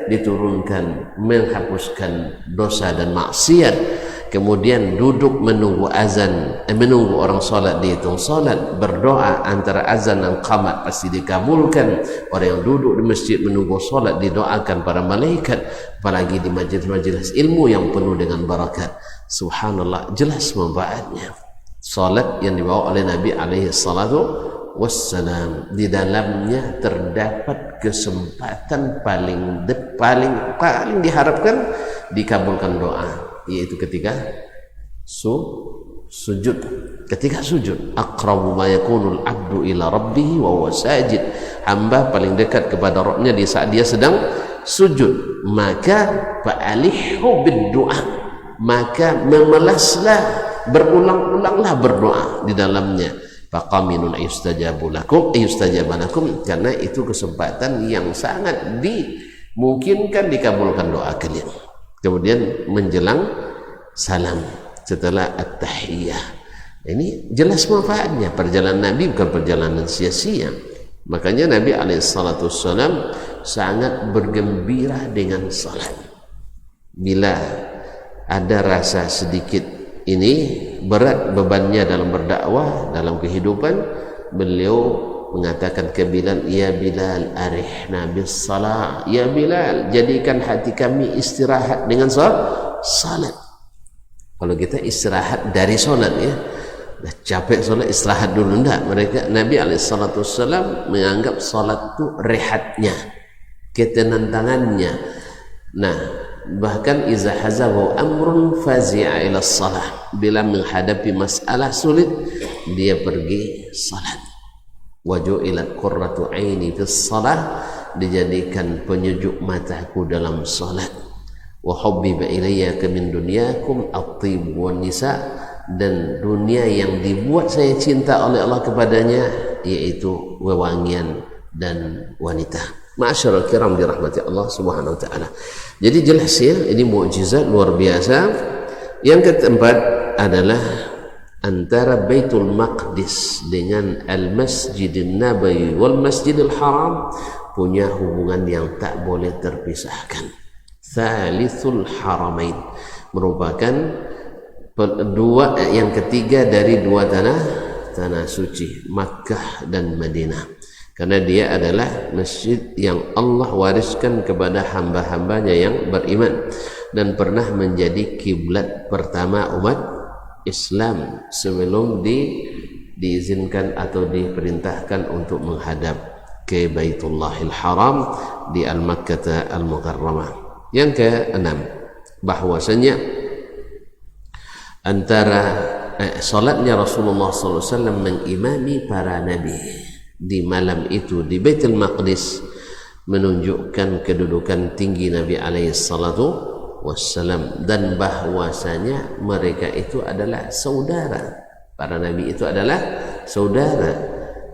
diturunkan, menghapuskan dosa dan maksiat. Kemudian duduk menunggu azan, menunggu orang solat, dihitung solat, berdoa antara azan dan qamat pasti dikabulkan. Orang yang duduk di masjid menunggu solat didoakan para malaikat, apalagi di majelis-majelis ilmu yang penuh dengan barakat. Subhanallah, jelas manfaatnya. Solat yang dibawa oleh Nabi alaihi salatu wassalam, di dalamnya terdapat kesempatan paling diharapkan dikabulkan doa, yaitu ketika sujud. Ketika sujud, aqrabu ma yakunul abdu ila rabbih wa huwa sajid, hamba paling dekat kepada Rabbnya di saat dia sedang sujud. Maka fa'alihhu bid-du'a, maka memelaslah, berulang-ulanglah berdoa di dalamnya. Faqaminun ayustajabalakum, karena itu kesempatan yang sangat dimungkinkan dikabulkan doa kalian. Kemudian menjelang salam setelah at-tahiyyah, ini jelas manfaatnya. Perjalanan Nabi bukan perjalanan sia-sia. Makanya Nabi alaihissalam sangat bergembira dengan salat. Bila ada rasa sedikit ini berat bebannya dalam berdakwah, dalam kehidupan, beliau mengatakan ke Bilal, ya Bilal arihna bis salah, ya Bilal jadikan hati kami istirahat dengan salat. Kalau kita istirahat dari salat ya, dah capek salat istirahat dulu, enggak. Nabi alaihissalam menganggap salat itu rehatnya, ketenangannya. Nah, bahkan iza hazahu amrun fazi'a ila salah, bila menghadapi masalah sulit dia pergi salat. Waju'ilat qurratu aini fis salah, dijadikan penyejuk mataku dalam salat. Wa hubbiba ilayya min dunyakum at-thib wan nisa, dan dunia yang dibuat saya cinta oleh Allah kepadanya yaitu wewangian dan wanita. Ma'asyiral kiram dirahmati Allah Subhanahu wa taala. Jadi jelas ya, ini mukjizat luar biasa. Yang keempat adalah antara Baitul Maqdis dengan Al-Masjidin Nabawi wal Masjidil Haram punya hubungan yang tak boleh terpisahkan. Thalithul Haramain merupakan yang ketiga dari dua tanah suci, Makkah dan Madinah. Karena dia adalah masjid yang Allah wariskan kepada hamba-hambanya yang beriman dan pernah menjadi kiblat pertama umat Islam sebelum diizinkan atau diperintahkan untuk menghadap ke Baitullahil Haram di Al-Makkah Al-Mukarramah. Yang keenam, bahwasanya antara salatnya Rasulullah SAW mengimami para nabi di malam itu di Baitul Maqdis menunjukkan kedudukan tinggi Nabi alaihi salatu wassalam, dan bahwasanya mereka itu adalah saudara. Para nabi itu adalah saudara,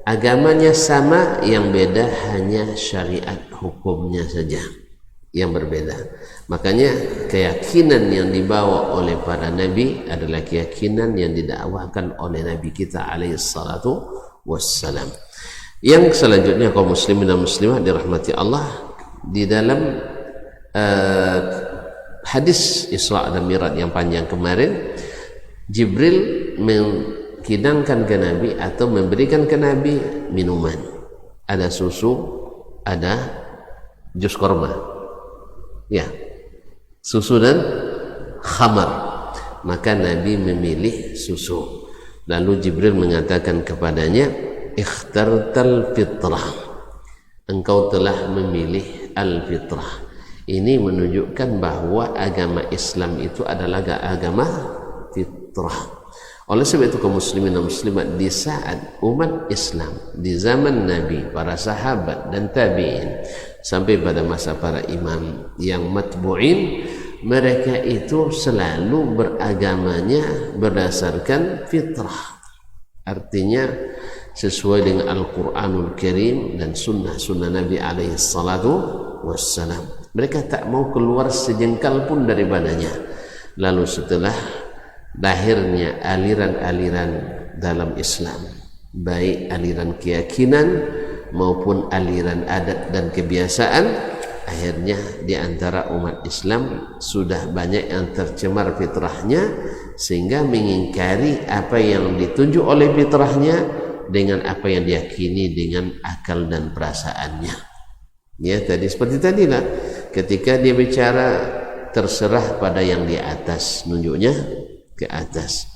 agamanya sama, yang beda hanya syariat hukumnya saja yang berbeda. Makanya keyakinan yang dibawa oleh para nabi adalah keyakinan yang didakwahkan oleh Nabi kita alaihi salatu wassalam. Yang selanjutnya kaum muslimin dan muslimat dirahmati Allah, di dalam hadis Isra dan Mi'raj yang panjang kemarin, Jibril mengkidangkan ke Nabi atau memberikan ke Nabi minuman. Ada susu, ada jus korma. Ya, susu dan khamar. Maka Nabi memilih susu. Lalu Jibril mengatakan kepadanya, ikhtartal fitrah, engkau telah memilih al-fitrah. Ini menunjukkan bahwa agama Islam itu adalah agama fitrah. Oleh sebab itu kaum muslimin dan muslimat, di saat umat Islam di zaman Nabi, para sahabat dan tabi'in sampai pada masa para imam yang matbu'in, mereka itu selalu beragamanya berdasarkan fitrah. Artinya sesuai dengan Al-Quranul Karim dan sunnah-sunnah Nabi alaihi salatu wassalam. Mereka tak mau keluar sejengkal pun daripadanya. Lalu setelah lahirnya aliran-aliran dalam Islam, baik aliran keyakinan maupun aliran adat dan kebiasaan, akhirnya di antara umat Islam sudah banyak yang tercemar fitrahnya, sehingga mengingkari apa yang ditunjuk oleh fitrahnya dengan apa yang diyakini dengan akal dan perasaannya. Ya, tadi seperti tadilah ketika dia bicara terserah pada yang di atas, nunjuknya ke atas.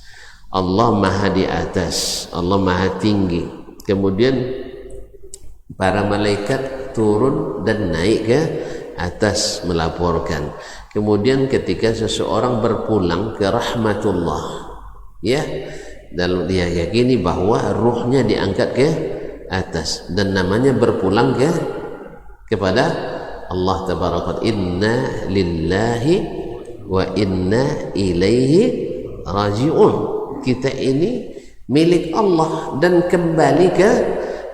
Allah maha di atas, Allah maha tinggi. Kemudian para malaikat turun dan naik ke atas melaporkan. Kemudian ketika seseorang berpulang ke rahmatullah, ya, dan dia yakini bahwa ruhnya diangkat ke atas dan namanya berpulang kepada Allah tabaraka. Inna lillahi wa inna ilaihi raji'un. Kita ini milik Allah dan kembali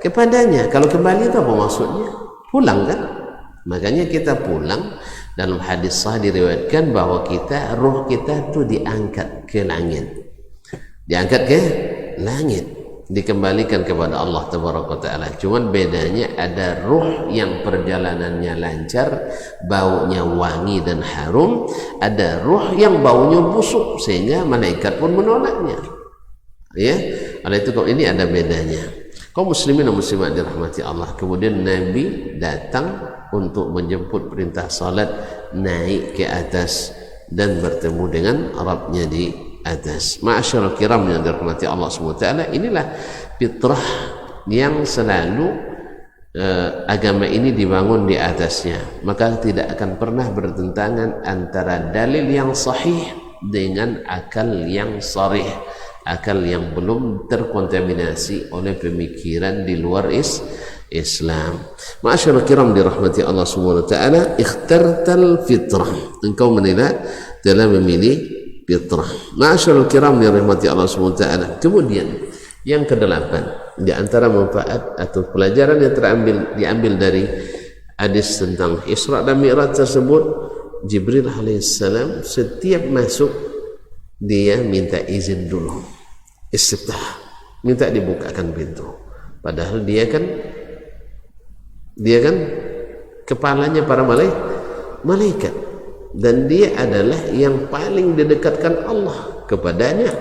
kepadanya. Kalau kembali itu apa maksudnya? Pulang kan? Makanya kita pulang. Dalam hadis sahih diriwayatkan bahwa ruh kita itu diangkat ke langit. Diangkat ke langit, dikembalikan kepada Allah tabaraka taala. Cuman bedanya ada ruh yang perjalanannya lancar, baunya wangi dan harum, ada ruh yang baunya busuk sehingga malaikat pun menolaknya. Ya, oleh itu ini ada bedanya. Kaum muslimin dan muslimat dirahmati Allah. Kemudian Nabi datang untuk menjemput perintah salat, naik ke atas dan bertemu dengan Rabbnya di atas. Ma'asyiral kiram yang dirahmati Allah SWT, inilah fitrah yang selalu agama ini dibangun di atasnya. Maka tidak akan pernah bertentangan antara dalil yang sahih dengan akal yang sarih, akal yang belum terkontaminasi oleh pemikiran di luar Islam. Ma'asyiral kiram dirahmati Allah Subhanahu wa taala, ikhtartal fitrah. Engkau menilai dalam memilih fitrah. Ma'asyiral kiram dirahmati Allah Subhanahu wa taala. Kemudian yang kedelapan, di antara manfaat atau pelajaran yang diambil dari hadis tentang Isra dan Mi'raj tersebut, Jibril alaihissalam setiap masuk dia minta izin dulu, istiftah, minta dibukakan pintu. Padahal dia kan kepalanya para malaikat, dan dia adalah yang paling didekatkan Allah kepadanya.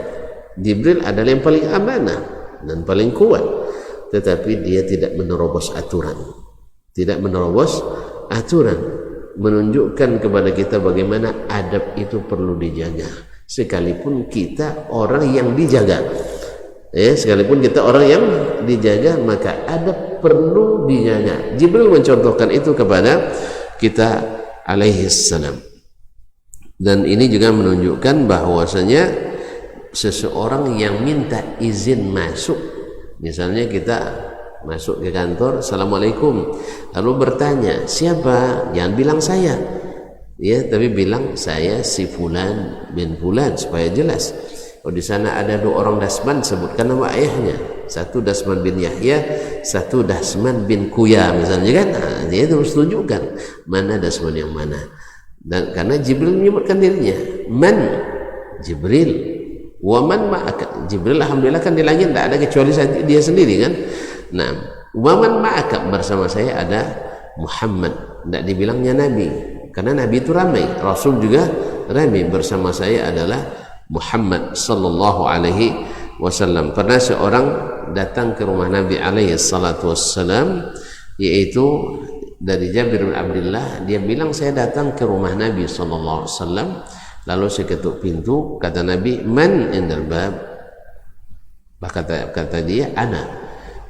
Jibril adalah yang paling amanah dan paling kuat, tetapi dia tidak menerobos aturan, menunjukkan kepada kita bagaimana adab itu perlu dijaga, sekalipun kita orang yang dijaga. Sekalipun kita orang yang dijaga, maka adab perlu dijaga. Jibril mencontohkan itu kepada kita alaihi salam. Dan ini juga menunjukkan bahwasanya seseorang yang minta izin masuk, misalnya kita masuk ke kantor, assalamualaikum, lalu bertanya siapa, jangan bilang saya, tapi bilang saya si fulan bin fulan, supaya jelas. Oh, di sana ada 2 orang dasman, sebutkan nama ayahnya, satu Dasman bin Yahya, satu Dasman bin Kuya misalnya kan. Dia terus tunjukkan mana Dasman yang mana. Dan karena Jibril menyebutkan dirinya, man Jibril, wa man ma'aka. Jibril alhamdulillah kan di langit tidak ada kecuali dia sendiri kan. Nah, wa man ma'aka, bersama saya ada Muhammad. Tidak dibilangnya Nabi, karena Nabi itu ramai, Rasul juga ramai. Bersama saya adalah Muhammad sallallahu alaihi wasallam. Pernah seorang datang ke rumah Nabi alaihi salatu wassalam, yaitu dari Jabir bin Abdullah. Dia bilang, saya datang ke rumah Nabi sallallahu alaihi wasallam, lalu saya ketuk pintu, kata Nabi, man indal bab. Kata dia, ana.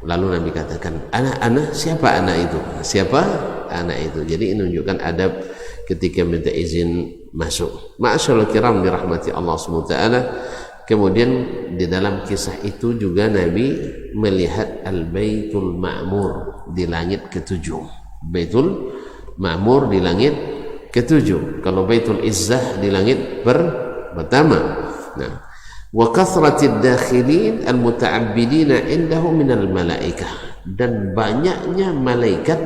Lalu Nabi katakan, ana, siapa anak itu? Siapa anak itu? Jadi ini menunjukkan adab ketika minta izin masuk. Ma'asyiral kiram dirahmati Allah SWT. Kemudian di dalam kisah itu juga Nabi melihat Al-Baitul Ma'mur di langit ke-7. Baitul Ma'mur di langit ke-7. Kalau Baitul Izzah di langit pertama. Nah, wa kathratid dakhilin al-muta'abbidina indahu minal malaikah, dan banyaknya malaikat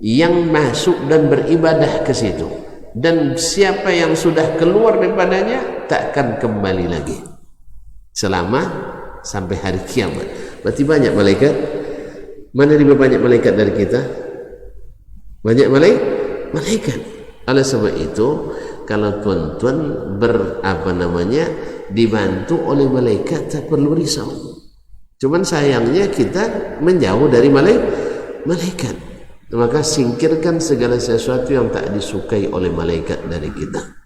yang masuk dan beribadah ke situ, dan siapa yang sudah keluar daripadanya takkan kembali lagi sampai hari kiamat. Berarti banyak malaikat. Mana lebih banyak malaikat dari kita? Banyak malaikat. Oleh sebab itu, kalau tuan-tuan dibantu oleh malaikat, tak perlu risau. Cuman sayangnya kita menjauh dari malaikat. Maka singkirkan segala sesuatu yang tak disukai oleh malaikat dari kita.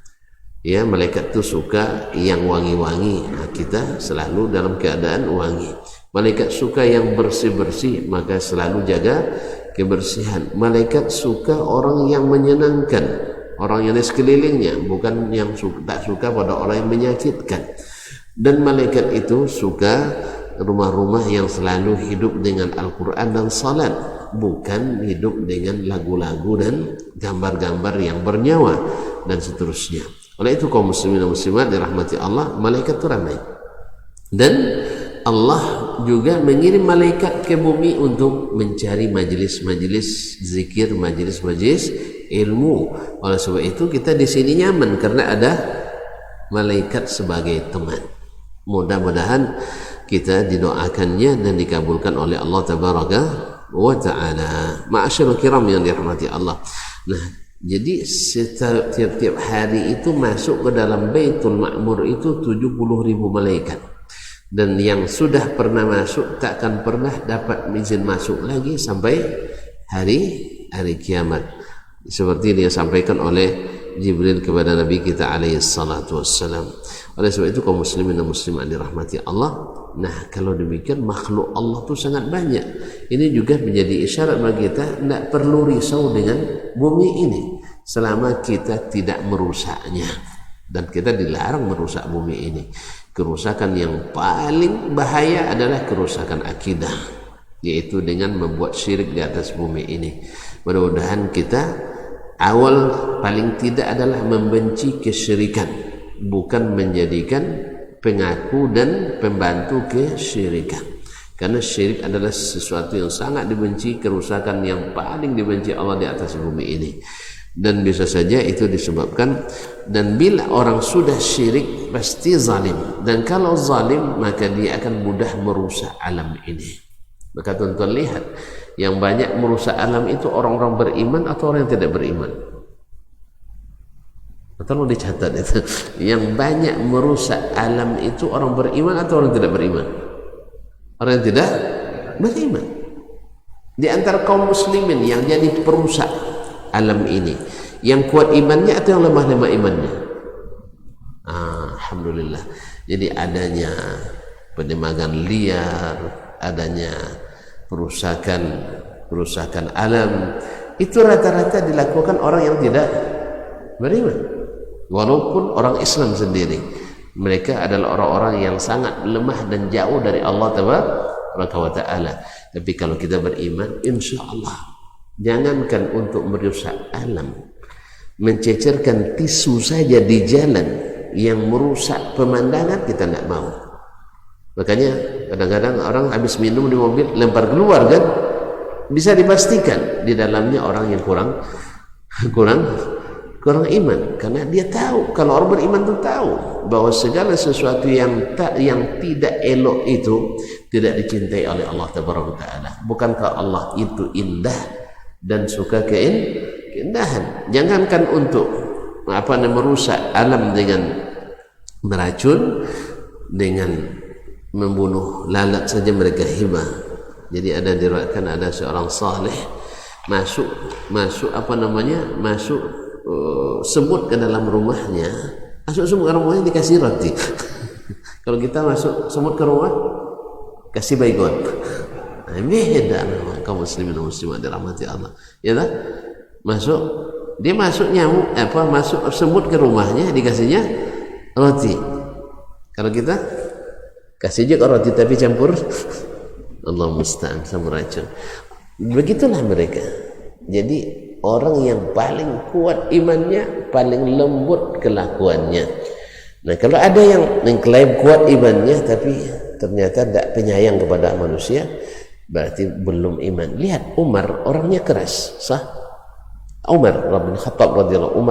Ya, malaikat itu suka yang wangi-wangi, nah, kita selalu dalam keadaan wangi. Malaikat suka yang bersih-bersih, maka selalu jaga kebersihan. Malaikat suka orang yang menyenangkan, orang yang di sekelilingnya, bukan yang tak suka pada orang yang menyakitkan. Dan malaikat itu suka rumah-rumah yang selalu hidup dengan Al-Quran dan salat, bukan hidup dengan lagu-lagu dan gambar-gambar yang bernyawa dan seterusnya. Oleh itu kaum muslimin dan muslimat dirahmati Allah, malaikat itu ramai, dan Allah juga mengirim malaikat ke bumi untuk mencari majelis-majelis zikir, majelis-majelis ilmu. Oleh sebab itu kita di sini nyaman karena ada malaikat sebagai teman. Mudah-mudahan kita didoakannya dan dikabulkan oleh Allah tabaraka wa ta'ala. Ma'asyiral kiram yang dirahmati Allah. Nah, jadi setiap hari itu masuk ke dalam Baitul Ma'mur itu 70.000 malaikat. Dan yang sudah pernah masuk takkan pernah dapat izin masuk lagi sampai hari kiamat. Seperti yang disampaikan oleh Jibril kepada Nabi kita alaihi salatu wassalam. Oleh sebab itu kaum muslimin dan muslimat dirahmati Allah. Nah, kalau demikian makhluk Allah itu sangat banyak. Ini juga menjadi isyarat bagi kita tidak perlu risau dengan bumi ini selama kita tidak merusaknya. Dan kita dilarang merusak bumi ini. Kerusakan yang paling bahaya adalah kerusakan akidah. yaitu dengan membuat syirik di atas bumi ini. Mudah-mudahan kita awal paling tidak adalah membenci kesyirikan, bukan menjadikan pengaku dan pembantu kesyirikan. Karena syirik adalah sesuatu yang sangat dibenci, kerusakan yang paling dibenci Allah di atas bumi ini. Dan bisa saja itu disebabkan, dan bila orang sudah syirik pasti zalim, dan kalau zalim maka dia akan mudah merusak alam ini. Maka tuan-tuan lihat, yang banyak merusak alam itu orang-orang beriman atau orang yang tidak beriman? Tolong dicatat itu. Yang banyak merusak alam itu orang beriman atau orang tidak beriman? Orang yang tidak beriman. Di antara kaum muslimin yang jadi perusak alam ini, yang kuat imannya atau yang lemah imannya? Alhamdulillah. Jadi adanya penemangan liar, adanya perusakan alam, itu rata-rata dilakukan orang yang tidak beriman. Walaupun orang Islam sendiri, mereka adalah orang-orang yang sangat lemah dan jauh dari Allah Tabaraka wa Ta'ala. Tapi kalau kita beriman, insya Allah, jangankan untuk merusak alam, mencecerkan tisu saja di jalan yang merusak pemandangan kita tidak mau. Makanya kadang-kadang orang habis minum di mobil lempar keluar, kan? Bisa dipastikan di dalamnya orang yang kurang iman, karena dia tahu, kalau orang beriman itu tahu bahwa segala sesuatu yang tidak elok itu tidak dicintai oleh Allah Taala. Bukankah Allah itu indah dan suka keindahan? Jangankan untuk merusak alam dengan meracun, dengan membunuh lalat saja mereka hibah. Jadi ada diriwayatkan ada seorang saleh masuk semut ke dalam rumahnya, semut ke rumahnya dikasih roti. Kalau kita masuk semut ke rumah kasih baygon. Beda kaum muslimin dan muslimat dirahmati Allah. Ya tak? Dia masuk nyamuk masuk semut ke rumahnya dikasihnya roti. Kalau kita kasih juga roti tapi campur Allah musta'an sama racun. Begitulah mereka. Jadi orang yang paling kuat imannya, paling lembut kelakuannya. Nah, kalau ada yang mengklaim kuat imannya tapi ternyata tidak penyayang kepada manusia, berarti belum iman. Lihat Umar, orangnya keras, sah? Umar bin Khattab radhiyallahu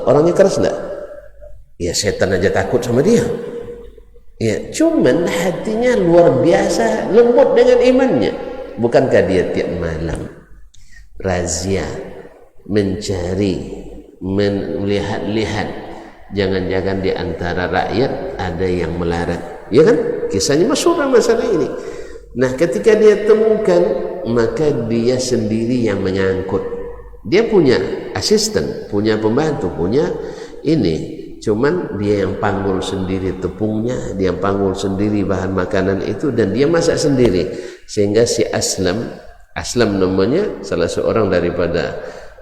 orangnya keras enggak? Ya, setan aja takut sama dia. Ya, cuman hatinya luar biasa lembut dengan imannya. Bukankah dia tiap malam razia mencari, melihat-lihat, jangan-jangan di antara rakyat ada yang melarat, ya kan? Kisahnya masyhur masalah ini. Nah, ketika dia temukan, maka dia sendiri yang menyangkut. Dia punya asisten, punya pembantu, punya ini, cuman dia yang panggul sendiri tepungnya, dia yang panggul sendiri bahan makanan itu, dan dia masak sendiri. Sehingga si Aslam namanya, salah seorang daripada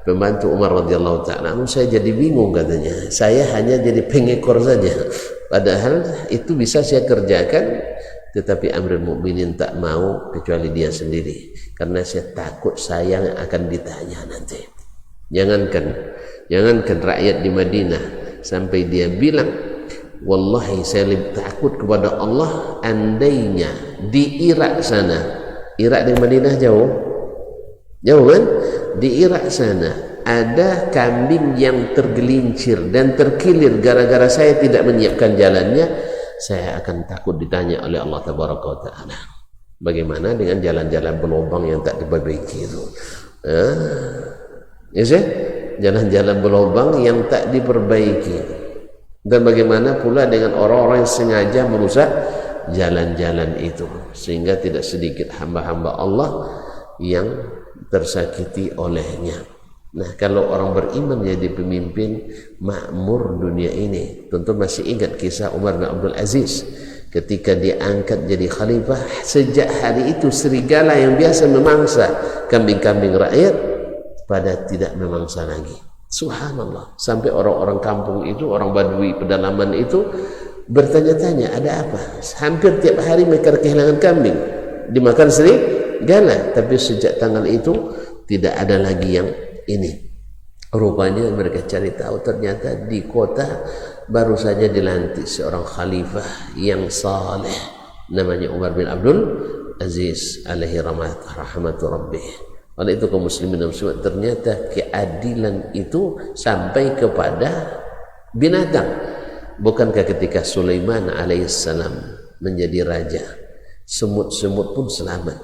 pembantu Umar radhiyallahu ta'ala, saya jadi bingung katanya, saya hanya jadi pengekor saja, padahal itu bisa saya kerjakan, tetapi Amirul Mukminin tak mau kecuali dia sendiri, karena saya takut saya akan ditanya nanti. Jangankan rakyat di Madinah, sampai dia bilang, wallahi saya lebih takut kepada Allah andainya di Irak sana, Irak dari Madinah jauh kan? Di Irak sana ada kambing yang tergelincir dan terkilir gara-gara saya tidak menyiapkan jalannya, saya akan takut ditanya oleh Allah Tabaraka wa Ta'ala. Bagaimana dengan jalan-jalan berlubang yang tak diperbaiki itu? Ya sih? Jalan-jalan berlubang yang tak diperbaiki. Dan bagaimana pula dengan orang-orang yang sengaja merusak jalan-jalan itu, sehingga tidak sedikit hamba-hamba Allah yang tersakiti olehnya. Nah, kalau orang beriman jadi pemimpin, makmur dunia ini. Tentu masih ingat kisah Umar bin Abdul Aziz ketika diangkat jadi khalifah. Sejak hari itu serigala yang biasa memangsa kambing-kambing rakyat pada tidak memangsa lagi. Subhanallah. Sampai orang-orang kampung itu, orang Badui pedalaman itu bertanya-tanya, ada apa? Hampir tiap hari mereka kehilangan kambing, dimakan gala, tapi sejak tanggal itu tidak ada lagi yang ini. Rupanya mereka cari tahu, ternyata di kota baru saja dilantik seorang khalifah yang saleh, namanya Umar bin Abdul Aziz alaihi rahmatu rabbih. Oleh itu kaum muslimin dan muslimat, ternyata keadilan itu sampai kepada binatang. Bukankah ketika Sulaiman alaihissalam menjadi raja, semut-semut pun selamat,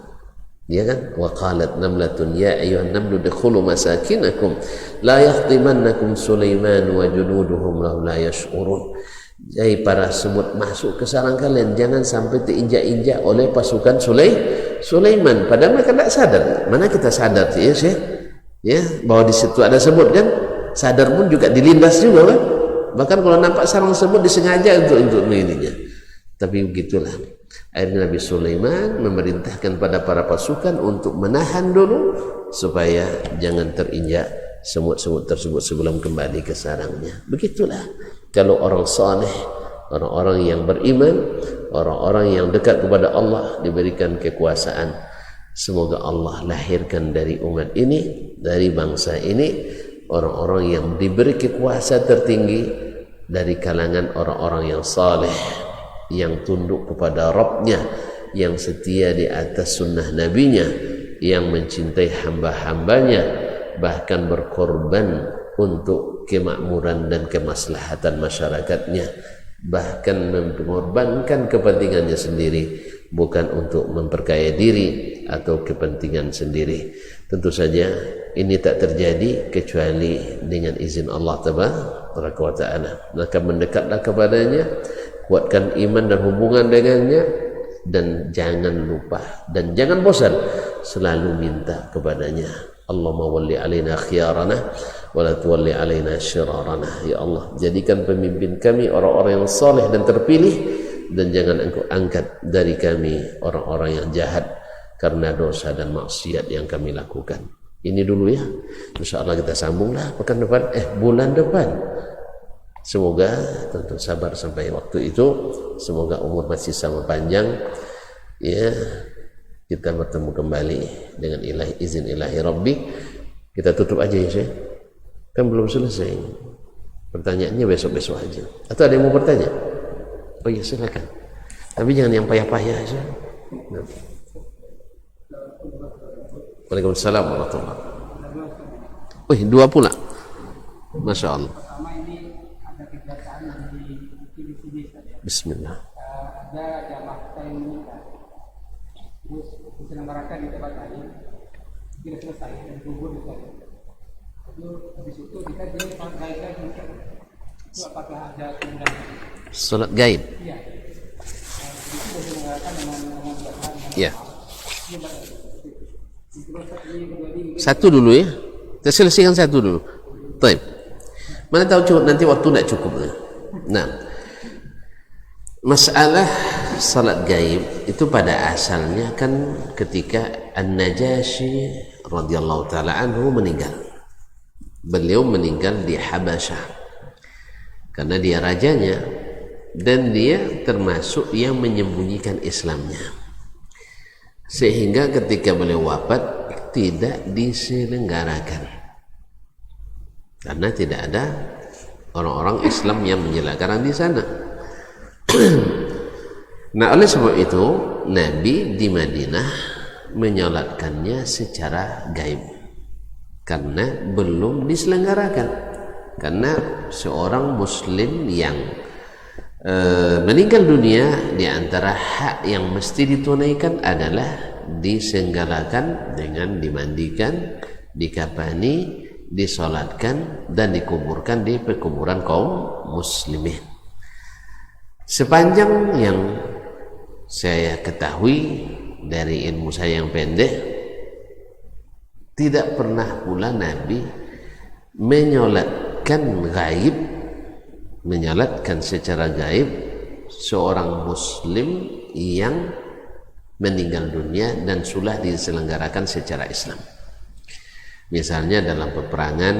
ya kan? Wa qalat namlatun ya ayyuhan namlu dukhulu masakinakum la yahtimannakum Sulaiman wa junuduhum la yash'urun. Hai para semut, masuk ke sarang kalian, jangan sampai terinjak-injak oleh pasukan Sulaiman. Padahal mereka tidak sadar. Mana kita sadar sih ya bahwa di situ ada semut kan? Sadar pun juga dilindas juga kan? Bahkan kalau nampak sarang semut disengaja untuk menininya. Tapi begitulah. Akhirnya Nabi Sulaiman memerintahkan pada para pasukan untuk menahan dulu supaya jangan terinjak semut-semut tersebut sebelum kembali ke sarangnya. Begitulah kalau orang saleh, orang-orang yang beriman, orang-orang yang dekat kepada Allah diberikan kekuasaan. Semoga Allah lahirkan dari umat ini, dari bangsa ini, orang-orang yang diberi kekuasaan tertinggi dari kalangan orang-orang yang saleh, yang tunduk kepada Rabbnya, yang setia di atas sunnah nabinya, yang mencintai hamba-hambanya, bahkan berkorban untuk kemakmuran dan kemaslahatan masyarakatnya, bahkan mengorbankan kepentingannya sendiri, bukan untuk memperkaya diri atau kepentingan sendiri. Tentu saja ini tak terjadi kecuali dengan izin Allah Tabaraka wa Ta'ala. Maka mendekatlah kepadanya, kuatkan iman dan hubungan dengannya, dan jangan lupa dan jangan bosan selalu minta kepadanya. Allahumma walli alaina khiyarana wa la tuwalli alaina syirarana. Ya Allah, jadikan pemimpin kami orang-orang yang saleh dan terpilih, dan jangan Engkau angkat dari kami orang-orang yang jahat karena dosa dan maksiat yang kami lakukan. Ini dulu ya. Insyaallah kita sambunglah pekan depan, bulan depan. Semoga tentu sabar sampai waktu itu. Semoga umur masih sama panjang. Ya, kita bertemu kembali dengan izin ilahi Rabbi. Kita tutup aja ya Syekh. Kan belum selesai. Pertanyaannya besok-besok aja. Atau ada yang mau bertanya? Oh iya silakan. Tapi jangan yang payah-payah aja. Nah. Waalaikumsalam warahmatullahi wabarakatuh. Wih, 2 pula. Masya Allah. Bismillah. Ada jamaah kita yang menikah, terus diselenggarakan di tempat lain, tidak selesai dan gugur di sana. Itu habis itu kita jadi gaib itu apakah ada kemudahan? Salat gaib. Iya. Itu diselenggarakan dengan bahan. Iya. Satu dulu ya. Kita selesaikan satu dulu. Baik. Mana tahu cukup, nanti waktu tidak cukup. Nah, masalah salat gaib itu pada asalnya kan ketika An-Najasyi radhiyallahu taala anhu meninggal. Beliau meninggal di Habasyah karena dia rajanya, dan dia termasuk yang menyembunyikan Islamnya, sehingga ketika beliau wafat tidak diselenggarakan karena tidak ada orang-orang Islam yang menyelenggarakan di sana. Nah, oleh sebab itu Nabi di Madinah menyolatkannya secara gaib karena belum diselenggarakan. Karena seorang muslim yang meninggal dunia, di antara hak yang mesti ditunaikan adalah diselenggarakan dengan dimandikan, dikafani, disolatkan, dan dikuburkan di pekuburan kaum muslimin. Sepanjang yang saya ketahui dari ilmu saya yang pendek, tidak pernah pula Nabi menyolatkan secara gaib seorang muslim yang meninggal dunia dan sudah diselenggarakan secara Islam. Misalnya dalam peperangan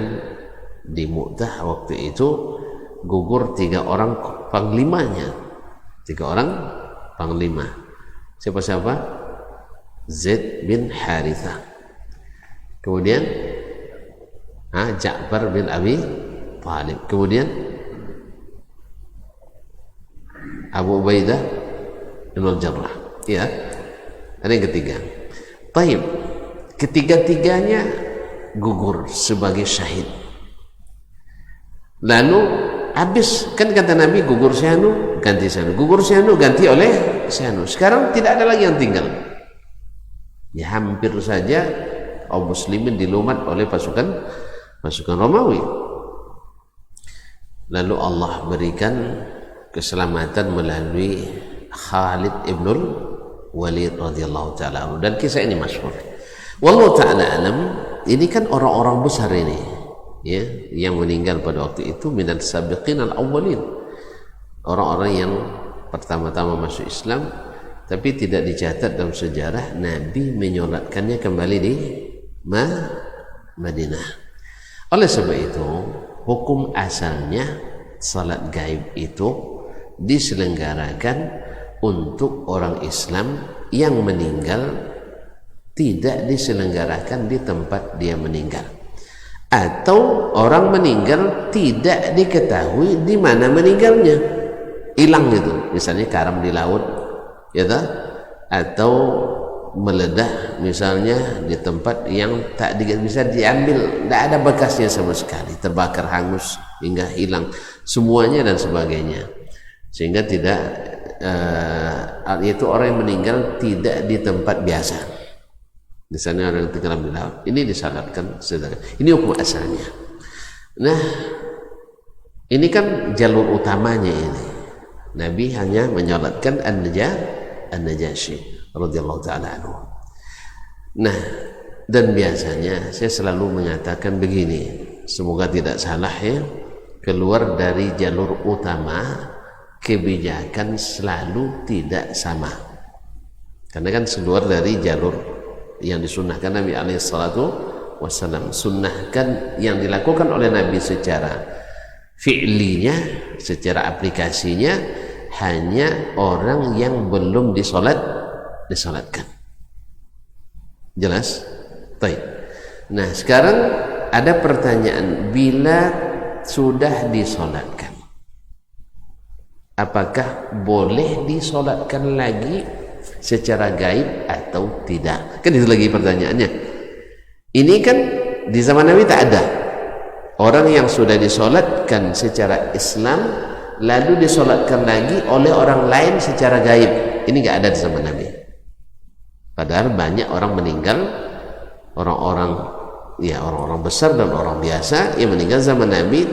di Mu'tah waktu itu gugur 3 orang panglimanya. 3 orang panglima. Siapa-siapa? Zaid bin Harithah. Kemudian Ja'far bin Abi Thalib. Kemudian Abu Ubaidah bin Al-Jarrah. Ya. Ada yang ketiga. Taib. Ketiga-tiganya gugur sebagai syahid. Lalu habis, kan kata Nabi, gugur syahnu ganti syahnu, gugur syahnu ganti oleh syahnu. Sekarang tidak ada lagi yang tinggal. Ya, hampir saja kaum muslimin dilumat oleh pasukan Romawi. Lalu Allah berikan keselamatan melalui Khalid ibnul Walid radhiyallahu taala anhu, dan kisah ini masyhur. Wallahu taala alam. Ini kan orang-orang besar ini, ya, yang meninggal pada waktu itu minal sabiqin al-awwalin, orang-orang yang pertama-tama masuk Islam, tapi tidak dicatat dalam sejarah Nabi menyolatkannya kembali di Madinah. Oleh sebab itu, hukum asalnya salat gaib itu diselenggarakan untuk orang Islam yang meninggal, tidak diselenggarakan di tempat dia meninggal, atau orang meninggal tidak diketahui di mana meninggalnya, hilang gitu, misalnya karam di laut, ya tak? Atau meledak misalnya di tempat yang tak bisa diambil, tidak ada bekasnya sama sekali, terbakar, hangus hingga hilang semuanya dan sebagainya, sehingga tidak itu orang yang meninggal tidak di tempat biasa. Misalnya orang yang tenggelam di laut, ini disalatkan saudara. Ini hukum asalnya. Nah, ini kan jalur utamanya ini. Nabi hanya menyolatkan An-Najasyi radhiyallahu taala anhu. Nah, dan biasanya saya selalu mengatakan begini, semoga tidak salah ya, keluar dari jalur utama kebijakan selalu tidak sama. Karena kan keluar dari jalur yang disunnahkan Nabi SAW, sunnahkan yang dilakukan oleh Nabi secara fi'linya, secara aplikasinya, hanya orang yang belum disolatkan. Jelas? Baik. Nah, sekarang ada pertanyaan, bila sudah disolatkan, apakah boleh disolatkan lagi secara gaib atau tidak? Kan itu lagi pertanyaannya. Ini kan di zaman Nabi tak ada orang yang sudah disolatkan secara Islam lalu disolatkan lagi oleh orang lain secara gaib. Ini nggak ada di zaman Nabi. Padahal banyak orang meninggal, orang-orang besar dan orang biasa yang meninggal zaman Nabi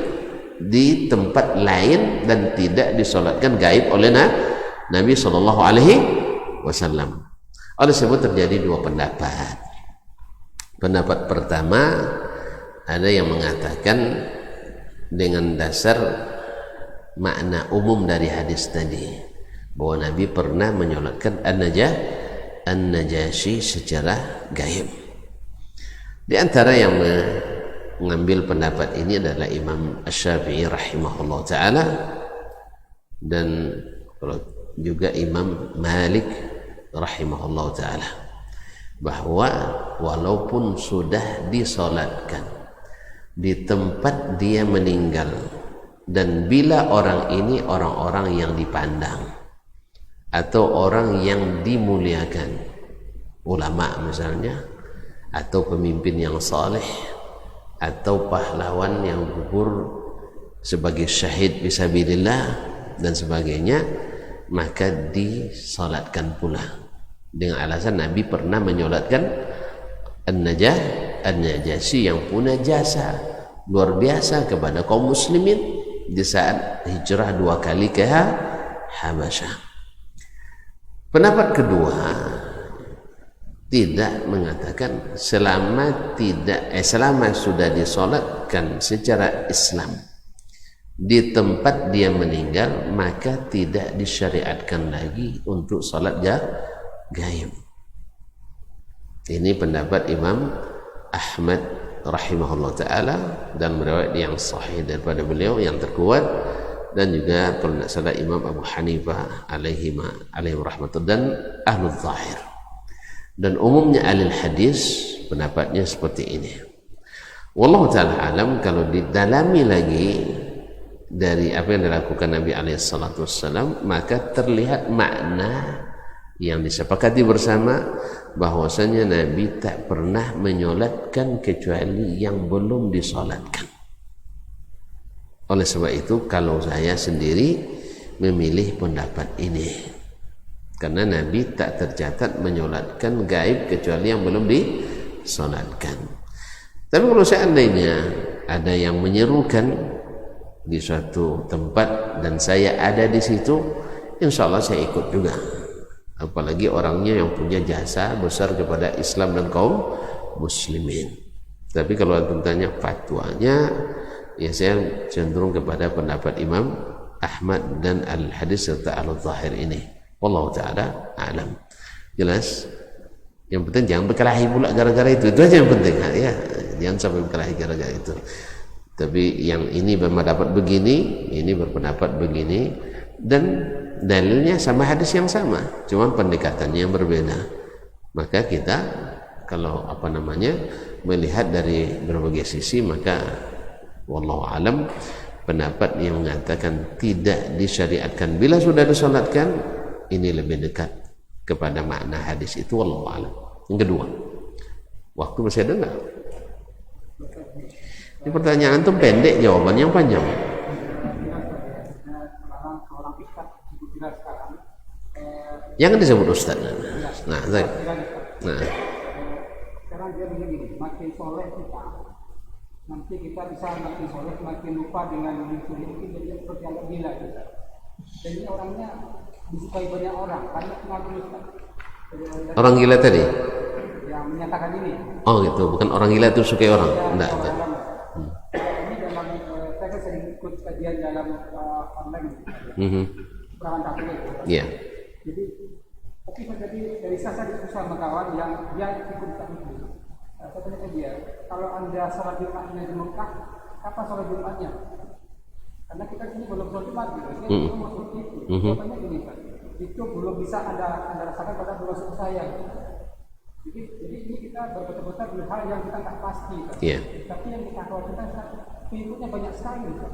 di tempat lain dan tidak disolatkan gaib oleh Nabi Shallallahu Alaihi Wasallam. Oleh sebab terjadi dua pendapat. Pendapat pertama, ada yang mengatakan dengan dasar makna umum dari hadis tadi, bahwa Nabi pernah menyolatkan An-Najasyi secara gaib. Di antara yang mengambil pendapat ini adalah Imam Asy-Syafi'i rahimahullah ta'ala, dan juga Imam Malik rahimahullah ta'ala, bahwa walaupun sudah disolatkan di tempat dia meninggal, dan bila orang ini orang-orang yang dipandang atau orang yang dimuliakan, ulama misalnya, atau pemimpin yang saleh, atau pahlawan yang gugur sebagai syahid fisabilillah dan sebagainya, maka disolatkan pula, dengan alasan Nabi pernah menyolatkan An-Najasyi yang punya jasa luar biasa kepada kaum muslimin di saat hijrah 2 kali ke Habasyah. Pendapat kedua tidak mengatakan selama sudah disolatkan secara Islam di tempat dia meninggal, maka tidak disyariatkan lagi untuk salat gaib. Ini pendapat Imam Ahmad rahimahullah ta'ala, dan riwayat yang sahih daripada beliau yang terkuat, dan juga kalau tidak salah Imam Abu Hanifah alaihi rahmatullah dan Ahlul Zahir. Dan umumnya ahli hadis pendapatnya seperti ini. Wallahu ta'ala alam. Kalau didalami lagi dari apa yang dilakukan Nabi SAW, maka terlihat makna yang disepakati bersama bahwasanya Nabi tak pernah menyolatkan kecuali yang belum disolatkan. Oleh sebab itu kalau saya sendiri memilih pendapat ini, karena Nabi tak tercatat menyolatkan gaib kecuali yang belum disolatkan. Tapi kalau seandainya ada yang menyerukan di suatu tempat dan saya ada di situ, insya Allah saya ikut juga. Apalagi orangnya yang punya jasa besar kepada Islam dan kaum muslimin. Tapi kalau antum tanya fatwanya, ya saya cenderung kepada pendapat Imam Ahmad dan Al-Hadis serta Al-Zahir ini. Wallahu ta'ala alam. Jelas? Yang penting jangan berkelahi pula gara-gara itu. Itu aja yang penting. Ya, jangan sampai berkelahi gara-gara itu. Tapi yang ini berpendapat begini, ini berpendapat begini, dan dalilnya sama hadis yang sama, cuma pendekatannya yang berbeda. Maka kita kalau melihat dari berbagai sisi, maka wallahu alam pendapat yang mengatakan tidak disyariatkan bila sudah disolatkan, ini lebih dekat kepada makna hadis itu, wallahu a'lam. Yang kedua, waktu masih ada enggak? Ini pertanyaan tuh pendek, jawabannya yang panjang. Jangan disebut ustaz. Nah, sekarang dia begini, makin soleh kita, nanti kita bisa makin soleh, makin lupa dengan mungkin jadi seperti yang gila kita. Dan ini orangnya disukai banyak orang karena pengaruh Ustaz. Orang gila tadi? Yang menyatakan ini. Oh gitu, bukan orang gila itu sukai orang. Enggak. Ini dalam saya sering ikut kajian dalam online. Perawan takdir. Iya. Jadi tapi terjadi dari saya diskusi sama kawan yang dia ikut takdir. Saya tanya ke dia, kalau Anda sholat Jumatnya di Mekah, kapan sholat Jumatnya? Karena kita sini belum sholat Jumat gitu. Dia belum masuk itu. Jawabannya gini Pak, itu belum bisa Anda rasakan pada bulan suku saya. Jadi ini kita betul-betul di hal yang kita tak pasti. Yeah. Tapi yang kita khawatirkan pengikutnya banyak sekali. Pak.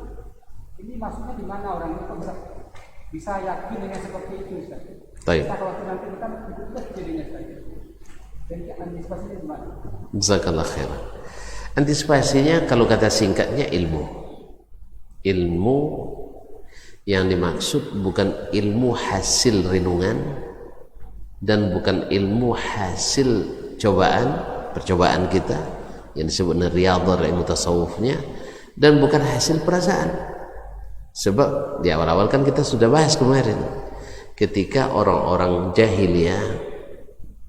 Ini maksudnya di mana orang itu bisa yakin dengan seperti itu Ustaz? Kita khawatir nanti kita ikutlah jadinya saja. Dan antisipasinya gimana? Jazakallah khairan. Antisipasinya kalau kata singkatnya ilmu. Ilmu yang dimaksud bukan ilmu hasil renungan dan bukan ilmu hasil percobaan kita yang disebut riyadhah ilmu tasawufnya, dan bukan hasil perasaan. Sebab di awal-awal kan kita sudah bahas kemarin, ketika orang-orang jahiliyah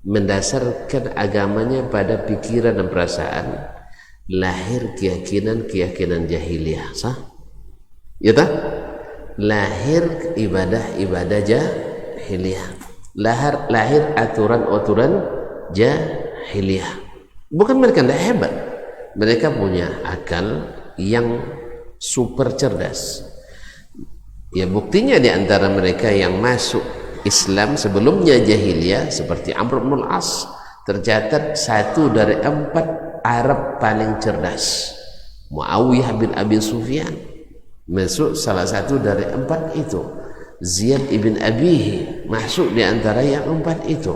mendasarkan agamanya pada pikiran dan perasaan, lahir keyakinan jahiliyah, sah? Ya tak? Lahir ibadah jahiliyah, lahir aturan jahiliyah. Bukan mereka tidak hebat, mereka punya akal yang super cerdas. Ya buktinya di antara mereka yang masuk Islam sebelumnya jahiliyah seperti Amr bin Al-As tercatat 1 dari 4 Arab paling cerdas. Muawiyah bin Abi Sufyan masuk salah 1 dari 4 itu. Ziyad ibn Abihi masuk di antara yang 4 itu.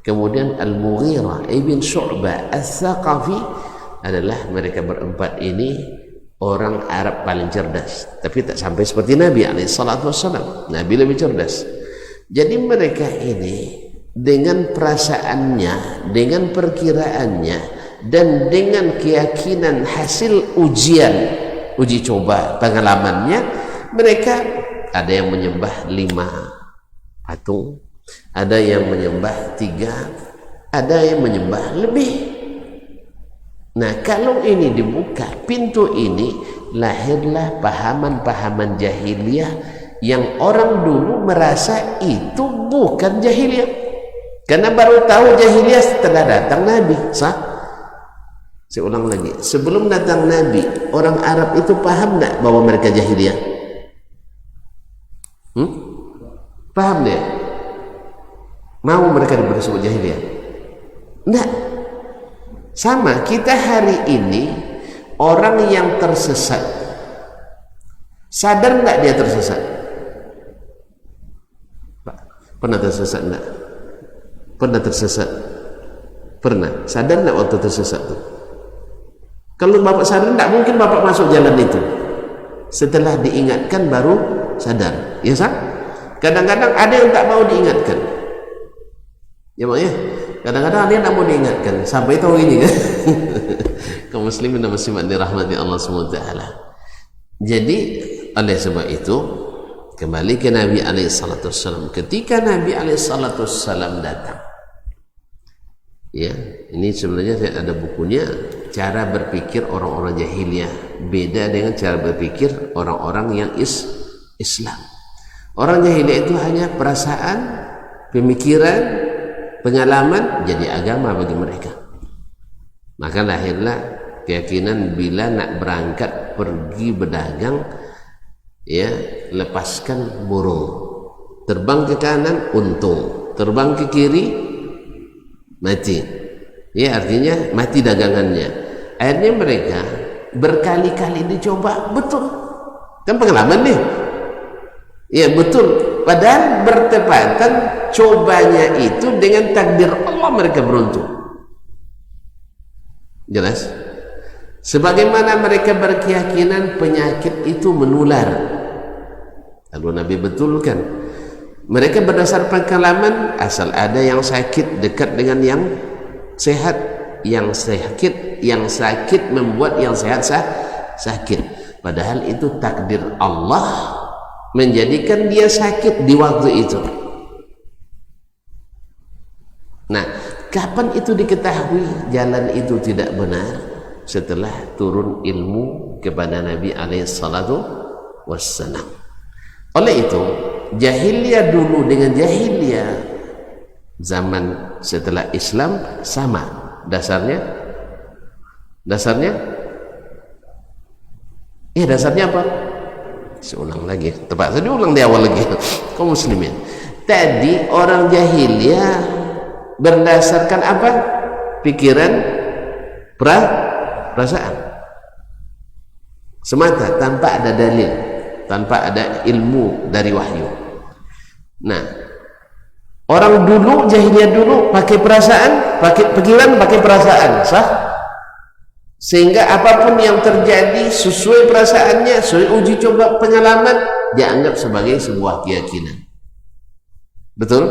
Kemudian Al-Mughirah ibn Syu'bah Al-Thaqafi adalah mereka berempat ini orang Arab paling cerdas, tapi tak sampai seperti Nabi SAW. Nabi lebih cerdas. Jadi mereka ini dengan perasaannya, dengan perkiraannya, dan dengan keyakinan hasil uji coba pengalamannya, mereka ada yang menyembah 5 patung, ada yang menyembah 3, ada yang menyembah lebih. Nah kalau ini dibuka pintu ini, lahirlah pahaman-pahaman jahiliyah yang orang dulu merasa itu bukan jahiliyah, karena baru tahu jahiliyah setelah datang Nabi. Sah? Saya ulang lagi, sebelum datang Nabi, orang Arab itu paham tidak bahwa mereka jahiliyah? Paham dia? Mau mereka disebut jahiliyah? Enggak. Sama kita hari ini, orang yang tersesat, sadar enggak dia tersesat? Pernah tersesat enggak? Pernah tersesat? Pernah. Sadar enggak waktu tersesat tuh? Kalau bapak sadar, enggak mungkin bapak masuk jalan itu. Setelah diingatkan baru sadar, ya sah? Kadang-kadang ada yang tak mau diingatkan, ya mak ya. Kadang-kadang ada yang tak mau diingatkan, sampai tahu ini kan. Kaum muslimin dan muslimat dirahmati Allah SWT. Jadi oleh sebab itu kembali ke Nabi SAW. Ketika Nabi SAW datang, ya ini sebenarnya saya ada bukunya, cara berpikir orang-orang jahiliyah beda dengan cara berpikir orang-orang yang Islam. Orang jahiliyah itu hanya perasaan, pemikiran, pengalaman jadi agama bagi mereka. Maka lahirlah keyakinan bila nak berangkat pergi berdagang, ya lepaskan burung, terbang ke kanan untung, terbang ke kiri mati. Ya artinya mati dagangannya. Akhirnya mereka berkali-kali dicoba, betul kan pengalaman nih, ya betul. Padahal bertepatan cobanya itu dengan takdir Allah, mereka beruntung. Jelas? Sebagaimana mereka berkeyakinan penyakit itu menular, lalu Nabi betulkan. Mereka berdasar pengalaman, asal ada yang sakit dekat dengan yang sehat, yang sakit membuat yang sehat sakit. Padahal itu takdir Allah menjadikan dia sakit di waktu itu. Nah, kapan itu diketahui jalan itu tidak benar? Setelah turun ilmu kepada Nabi SAW. Oleh itu, jahiliyah dulu dengan jahiliyah zaman setelah Islam sama dasarnya. Dasarnya apa? Saya ulang lagi, tepat saya ulang di awal lagi. Kaum muslimin, tadi orang jahiliyah berdasarkan apa? Pikiran, perasaan semata, tanpa ada dalil, tanpa ada ilmu dari wahyu. Nah, orang dulu jahiliyah dulu pakai perasaan, pakai pikiran, pakai perasaan, sah? Sehingga apapun yang terjadi sesuai perasaannya, sesuai uji coba pengalaman, dianggap sebagai sebuah keyakinan. Betul?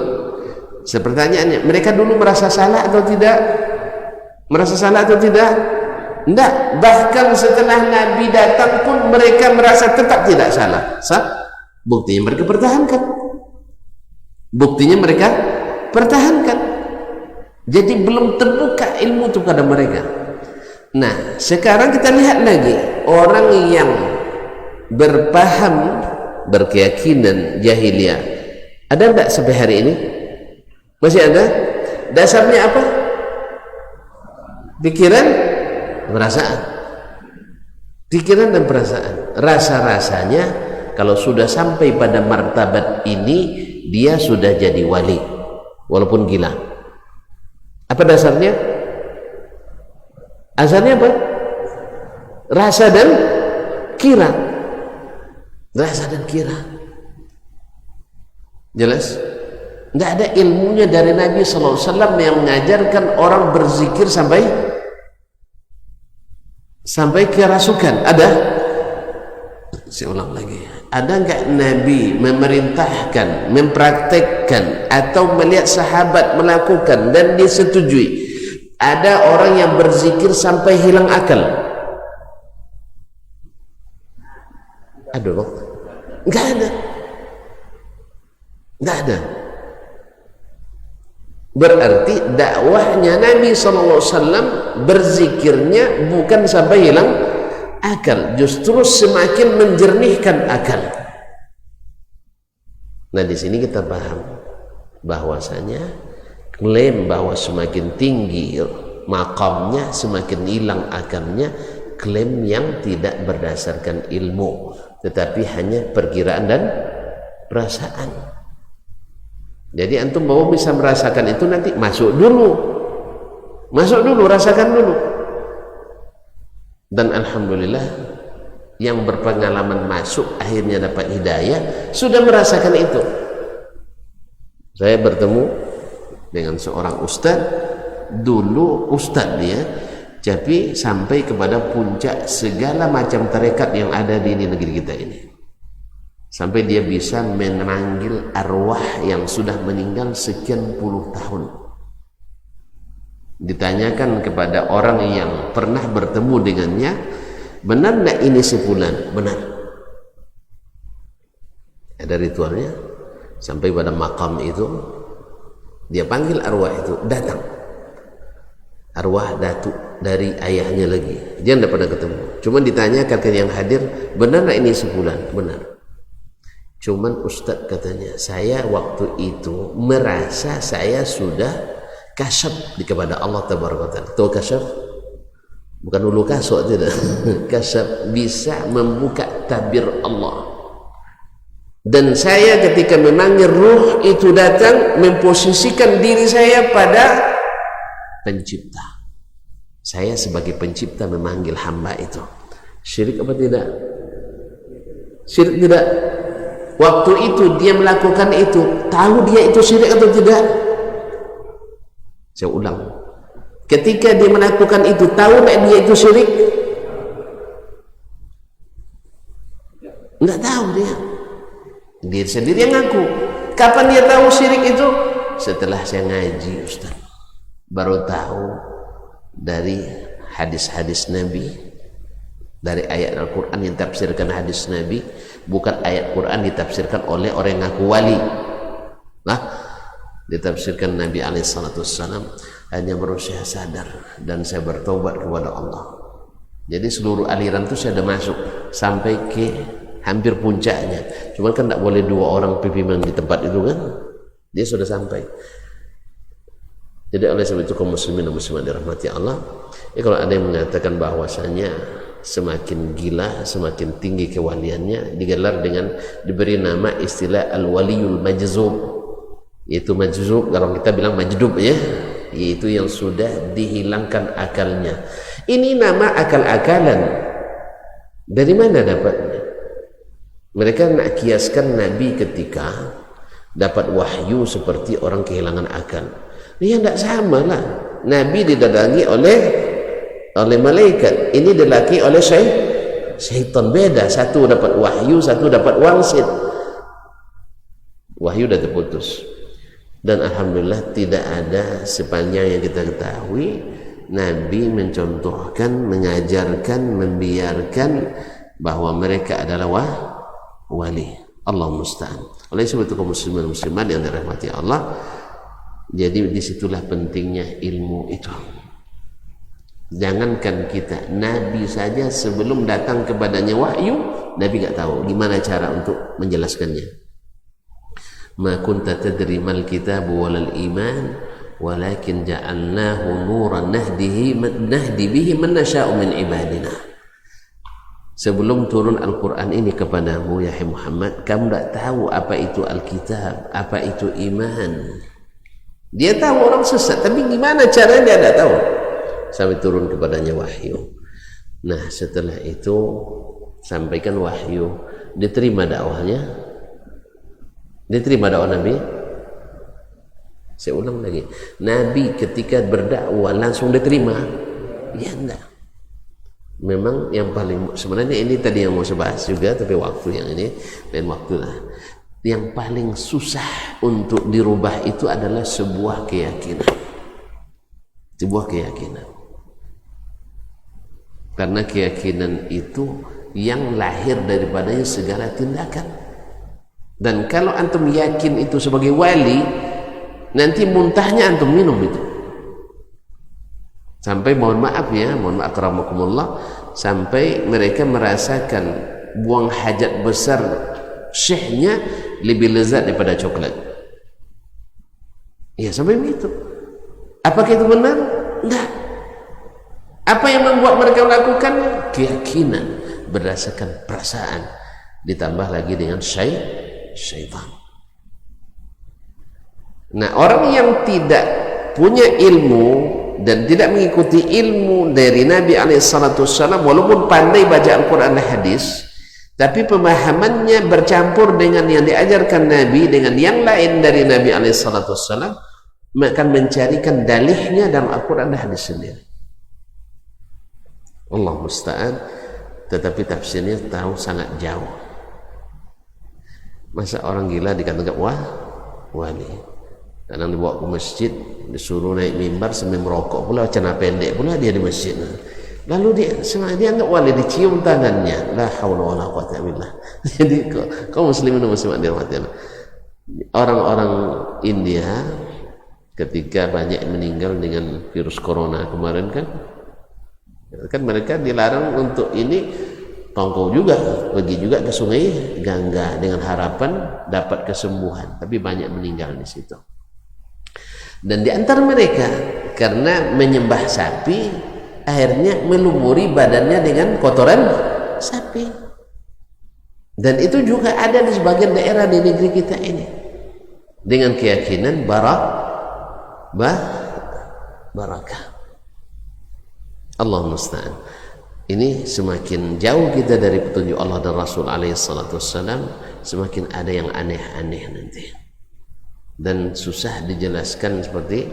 Pertanyaannya, mereka dulu merasa salah atau tidak? Merasa salah atau tidak? Tidak. Bahkan setelah Nabi datang pun mereka merasa tetap tidak salah. Sah? Buktinya mereka pertahankan. Jadi belum terbuka ilmu itu pada mereka. Nah, sekarang kita lihat lagi orang yang berpaham, berkeyakinan jahiliyah. Ada enggak sampai hari ini? Masih ada? Dasarnya apa? Pikiran, perasaan. Pikiran dan perasaan. Rasa-rasanya kalau sudah sampai pada martabat ini, dia sudah jadi wali, walaupun gila. Apa dasarnya? Asalnya apa? Rasa dan kira. Rasa dan kira. Jelas? Tidak ada ilmunya dari Nabi SAW yang mengajarkan orang berzikir sampai kerasukan. Ada? Saya ulang lagi. Ada enggak Nabi memerintahkan, mempraktekkan atau melihat sahabat melakukan dan disetujui ada orang yang berzikir sampai hilang akal? Aduh, enggak ada. Berarti dakwahnya Nabi SAW berzikirnya bukan sampai hilang akal, justru semakin menjernihkan akal. Nah, di sini kita paham bahwasanya klaim bahwa semakin tinggi makamnya semakin hilang akalnya, klaim yang tidak berdasarkan ilmu, tetapi hanya perkiraan dan perasaan. Jadi antum bahwa bisa merasakan itu nanti masuk dulu, Masuk dulu, rasakan dulu. Dan alhamdulillah yang berpengalaman masuk akhirnya dapat hidayah sudah merasakan itu. Saya bertemu dengan seorang ustaz, dulu ustaz dia, tapi sampai kepada puncak segala macam tarekat yang ada di negeri kita ini. Sampai dia bisa memanggil arwah yang sudah meninggal sekian puluh tahun. Ditanyakan kepada orang yang pernah bertemu dengannya, benar tidak ini si fulan? Benar. Ada ritualnya. Sampai pada makam itu, dia panggil arwah itu, datang. Arwah datuk dari ayahnya lagi. Dia tidak pernah ketemu. Cuma ditanyakan ke yang hadir, benar tidak ini si fulan? Benar. Cuman ustaz katanya, saya waktu itu merasa saya sudah kasyaf kepada Allah Tabaraka Ta'ala. Tahu kasyaf? Bukan ulu kasuk, tidak. Kasyaf bisa membuka tabir Allah. Dan saya ketika memanggil ruh itu datang, memposisikan diri saya pada pencipta. Saya sebagai pencipta memanggil hamba itu. Syirik apa tidak? Syirik tidak? Waktu itu dia melakukan itu, tahu dia itu syirik atau tidak? Saya ulang, ketika dia melakukan itu, tahu tak dia itu syirik? Enggak tahu dia. Dia sendiri yang ngaku. Kapan dia tahu syirik itu? Setelah saya ngaji, Ustaz, baru tahu dari hadis-hadis Nabi, dari ayat Al-Quran yang tafsirkan hadis Nabi, bukan ayat Quran ditafsirkan oleh orang yang ngaku wali. Nah, ditafsirkan Nabi SAW, hanya baru saya sadar dan saya bertobat kepada Allah. Jadi seluruh aliran itu saya sudah masuk sampai ke hampir puncaknya. Cuma kan tidak boleh dua orang pimpinan di tempat itu kan. Dia sudah sampai. Jadi oleh sebab itu kaum muslimin dan muslimat dirahmati Allah, kalau ada yang mengatakan bahwasanya semakin gila, semakin tinggi kewaliannya, digelar dengan diberi nama istilah al-waliyul majzub. Yaitu majzub, kalau kita bilang majdub ya, yaitu yang sudah dihilangkan akalnya. Ini nama akal-akalan. Dari mana dapatnya? Mereka nak kiaskan Nabi ketika dapat wahyu seperti orang kehilangan akal. Ini tidak sama lah. Nabi didatangi oleh malaikat, ini dilaki oleh syaitan. Beda, satu dapat wahyu, satu dapat wangsit. Wahyu sudah terputus. Dan alhamdulillah tidak ada sepanjang yang kita ketahui Nabi mencontohkan, mengajarkan, membiarkan bahwa mereka adalah wali. Allah musta'an. Oleh sebab itu kaum muslimin muslimat yang dirahmati Allah, jadi disitulah pentingnya ilmu itu. Jangankan kita, Nabi saja sebelum datang kepadanya wahyu, Nabi tak tahu gimana cara untuk menjelaskannya. Ma kunta tadri mal kitab walal iman walakin ja'alnahu nuran nahdi bihi man nasha'u min ibadina. Sebelum turun Al-Quran ini kepadamu ya Muhammad, kamu tak tahu apa itu Alkitab, apa itu iman. Dia tahu orang sesat, tapi gimana caranya dia tak tahu. Sampai turun kepadanya wahyu. Nah setelah itu sampaikan wahyu, diterima dakwahnya. Diterima dakwah Nabi. Saya ulang lagi, Nabi ketika berdakwah langsung diterima? Ya enggak. Memang yang paling, sebenarnya ini tadi yang mau saya bahas juga, tapi waktu yang ini lain waktu lah. Yang paling susah untuk dirubah itu adalah sebuah keyakinan. Sebuah keyakinan. Karena keyakinan itu yang lahir daripadanya segala tindakan. Dan kalau antum yakin itu sebagai wali, nanti muntahnya antum minum itu. Sampai mohon maaf akramakumullah, sampai mereka merasakan buang hajat besar syekhnya lebih lezat daripada coklat. Ya sampai begitu. Apakah itu benar? Enggak. Apa yang membuat mereka melakukan? Keyakinan berdasarkan perasaan, ditambah lagi dengan syaitan. Nah orang yang tidak punya ilmu dan tidak mengikuti ilmu dari Nabi SAW, walaupun pandai baca Al-Quran dan hadis, tapi pemahamannya bercampur dengan yang diajarkan Nabi dengan yang lain dari Nabi SAW, akan mencarikan dalihnya dalam Al-Quran dan hadis sendiri. Allah musta'an. Tetapi tafsirnya tahu sangat jauh. Masa orang gila dikatakan wali, kadang dibawa ke masjid, disuruh naik mimbar sambil merokok pula, celana pendek pula dia di masjid. Lalu dia anggap wali, dicium tangannya. La haula wala quwwata billah. Jadi kaum muslimin dan muslimat dirahmati Allah, orang-orang India ketika banyak meninggal dengan virus corona kemarin kan mereka dilarang untuk ini, tongkol juga, pergi juga ke sungai Gangga dengan harapan dapat kesembuhan, tapi banyak meninggal di situ. Dan di antara mereka karena menyembah sapi, akhirnya melumuri badannya dengan kotoran sapi. Dan itu juga ada di sebagian daerah di negeri kita ini, dengan keyakinan barakah. Allah musta'an. Ini semakin jauh kita dari petunjuk Allah dan Rasul alaihi salatu wassalam, semakin ada yang aneh-aneh nanti. Dan susah dijelaskan seperti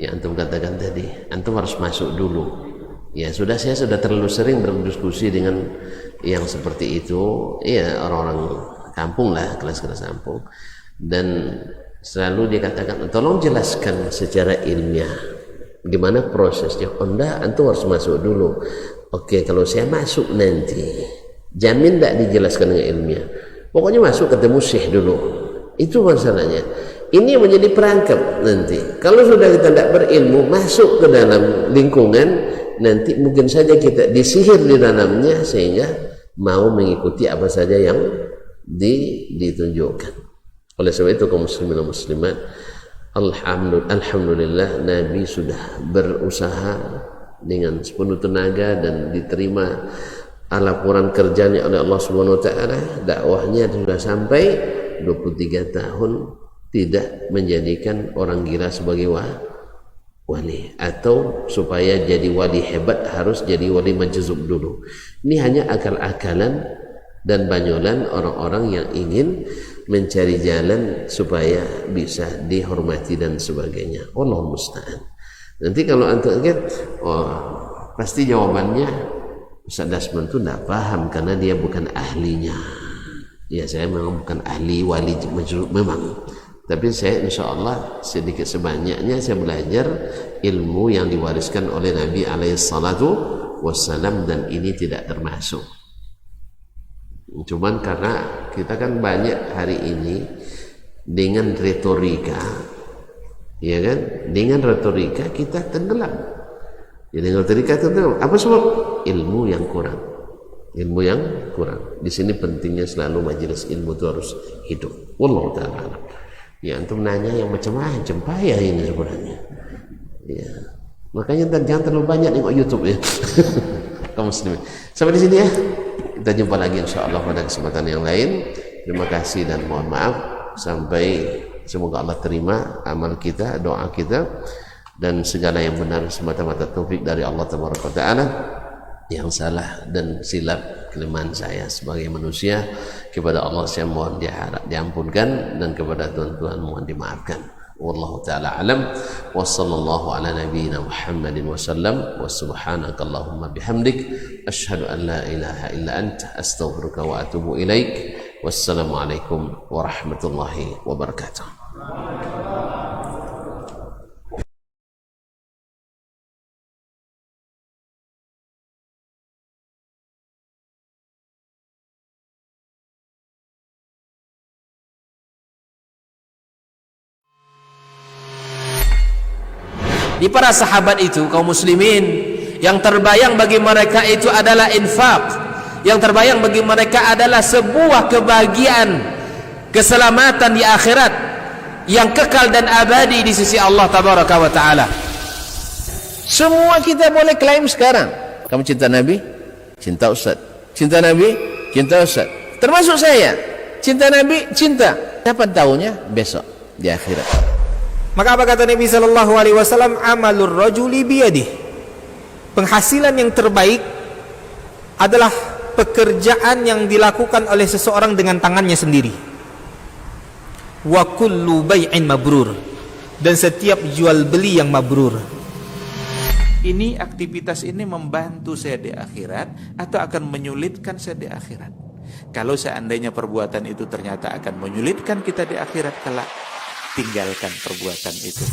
yang antum katakan tadi. Antum harus masuk dulu. Ya sudah, saya sudah terlalu sering berdiskusi dengan yang seperti itu. Ya, orang-orang kampung lah, kelas-kelas kampung. Dan selalu dia katakan, tolong jelaskan secara ilmiah gimana prosesnya. Oh enggak, antum harus masuk dulu. Oke, kalau saya masuk nanti jamin tidak dijelaskan dengan ilmiah. Pokoknya masuk ketemu syekh dulu. Itu masalahnya. Ini yang menjadi perangkap nanti. Kalau sudah kita tidak berilmu, masuk ke dalam lingkungan, nanti mungkin saja kita disihir di dalamnya sehingga mau mengikuti apa saja yang ditunjukkan. Oleh sebab itu kaum muslimin dan muslimat, alhamdulillah Nabi sudah berusaha dengan sepenuh tenaga dan diterima laporan kerjanya oleh Allah Subhanahu wa taala. Dakwahnya sudah sampai 23 tahun tidak menjadikan orang gila sebagai wali, atau supaya jadi wali hebat harus jadi wali majzub dulu. Ini hanya akal-akalan dan banyolan orang-orang yang ingin mencari jalan supaya bisa dihormati dan sebagainya. Wallahu musta'an. Nanti kalau antum lihat, pasti jawabannya Ustaz Dasman itu tidak paham karena dia bukan ahlinya. Ya, saya memang bukan ahli wali memang, tapi saya insya Allah sedikit sebanyaknya saya belajar ilmu yang diwariskan oleh Nabi alaihissalatu wassalam, dan ini tidak termasuk. Cuman karena kita kan banyak hari ini dengan retorika, ya kan, dengan retorika kita tenggelam. Ya, dengan retorika tenggelam. Apa sebab? Ilmu yang kurang. Ilmu yang kurang. Di sini pentingnya selalu majelis ilmu itu harus hidup. Wallahu ta'ala. Ya, antum nanya yang macam-macam payah ini sebenarnya. Ya. Makanya jangan terlalu banyak nengok YouTube ya. Kaum muslimin. Sampai di sini ya. Kita jumpa lagi insyaallah pada kesempatan yang lain. Terima kasih dan mohon maaf. Sampai semoga Allah terima amal kita, doa kita, dan segala yang benar semata-mata taufik dari Allah Tabaraka wa Ta'ala. Yang salah dan silap kelemahan saya sebagai manusia, kepada Allah saya mohon diampunkan, dan kepada tuan-tuan mohon dimaafkan. Wallahu ta'ala alam. Wa sallallahu ala nabiyyina Muhammadin wa sallam. Wa subhanakallahumma bihamdik asyhadu an la ilaha illa anta astaghfiruka wa atubu ilaik. Wassalamualaikum warahmatullahi wabarakatuh. Di para sahabat itu, kaum muslimin, yang terbayang bagi mereka itu adalah infak, yang terbayang bagi mereka adalah sebuah kebahagiaan, keselamatan di akhirat yang kekal dan abadi di sisi Allah Tabaraka wa Ta'ala. Semua kita boleh klaim sekarang. Kamu cinta Nabi? Cinta Ustaz. Cinta Nabi? Cinta Ustaz. Termasuk saya. Cinta Nabi? Cinta. Kapan tahunya? Besok di akhirat. Maka apa kata Nabi sallallahu alaihi wasallam? Amalur rajuli biyadih. Penghasilan yang terbaik adalah pekerjaan yang dilakukan oleh seseorang dengan tangannya sendiri. Wa kullu bai'in mabrur, dan setiap jual beli yang mabrur. Ini aktivitas ini membantu saya di akhirat atau akan menyulitkan saya di akhirat. Kalau seandainya perbuatan itu ternyata akan menyulitkan kita di akhirat kelak, tinggalkan perbuatan itu.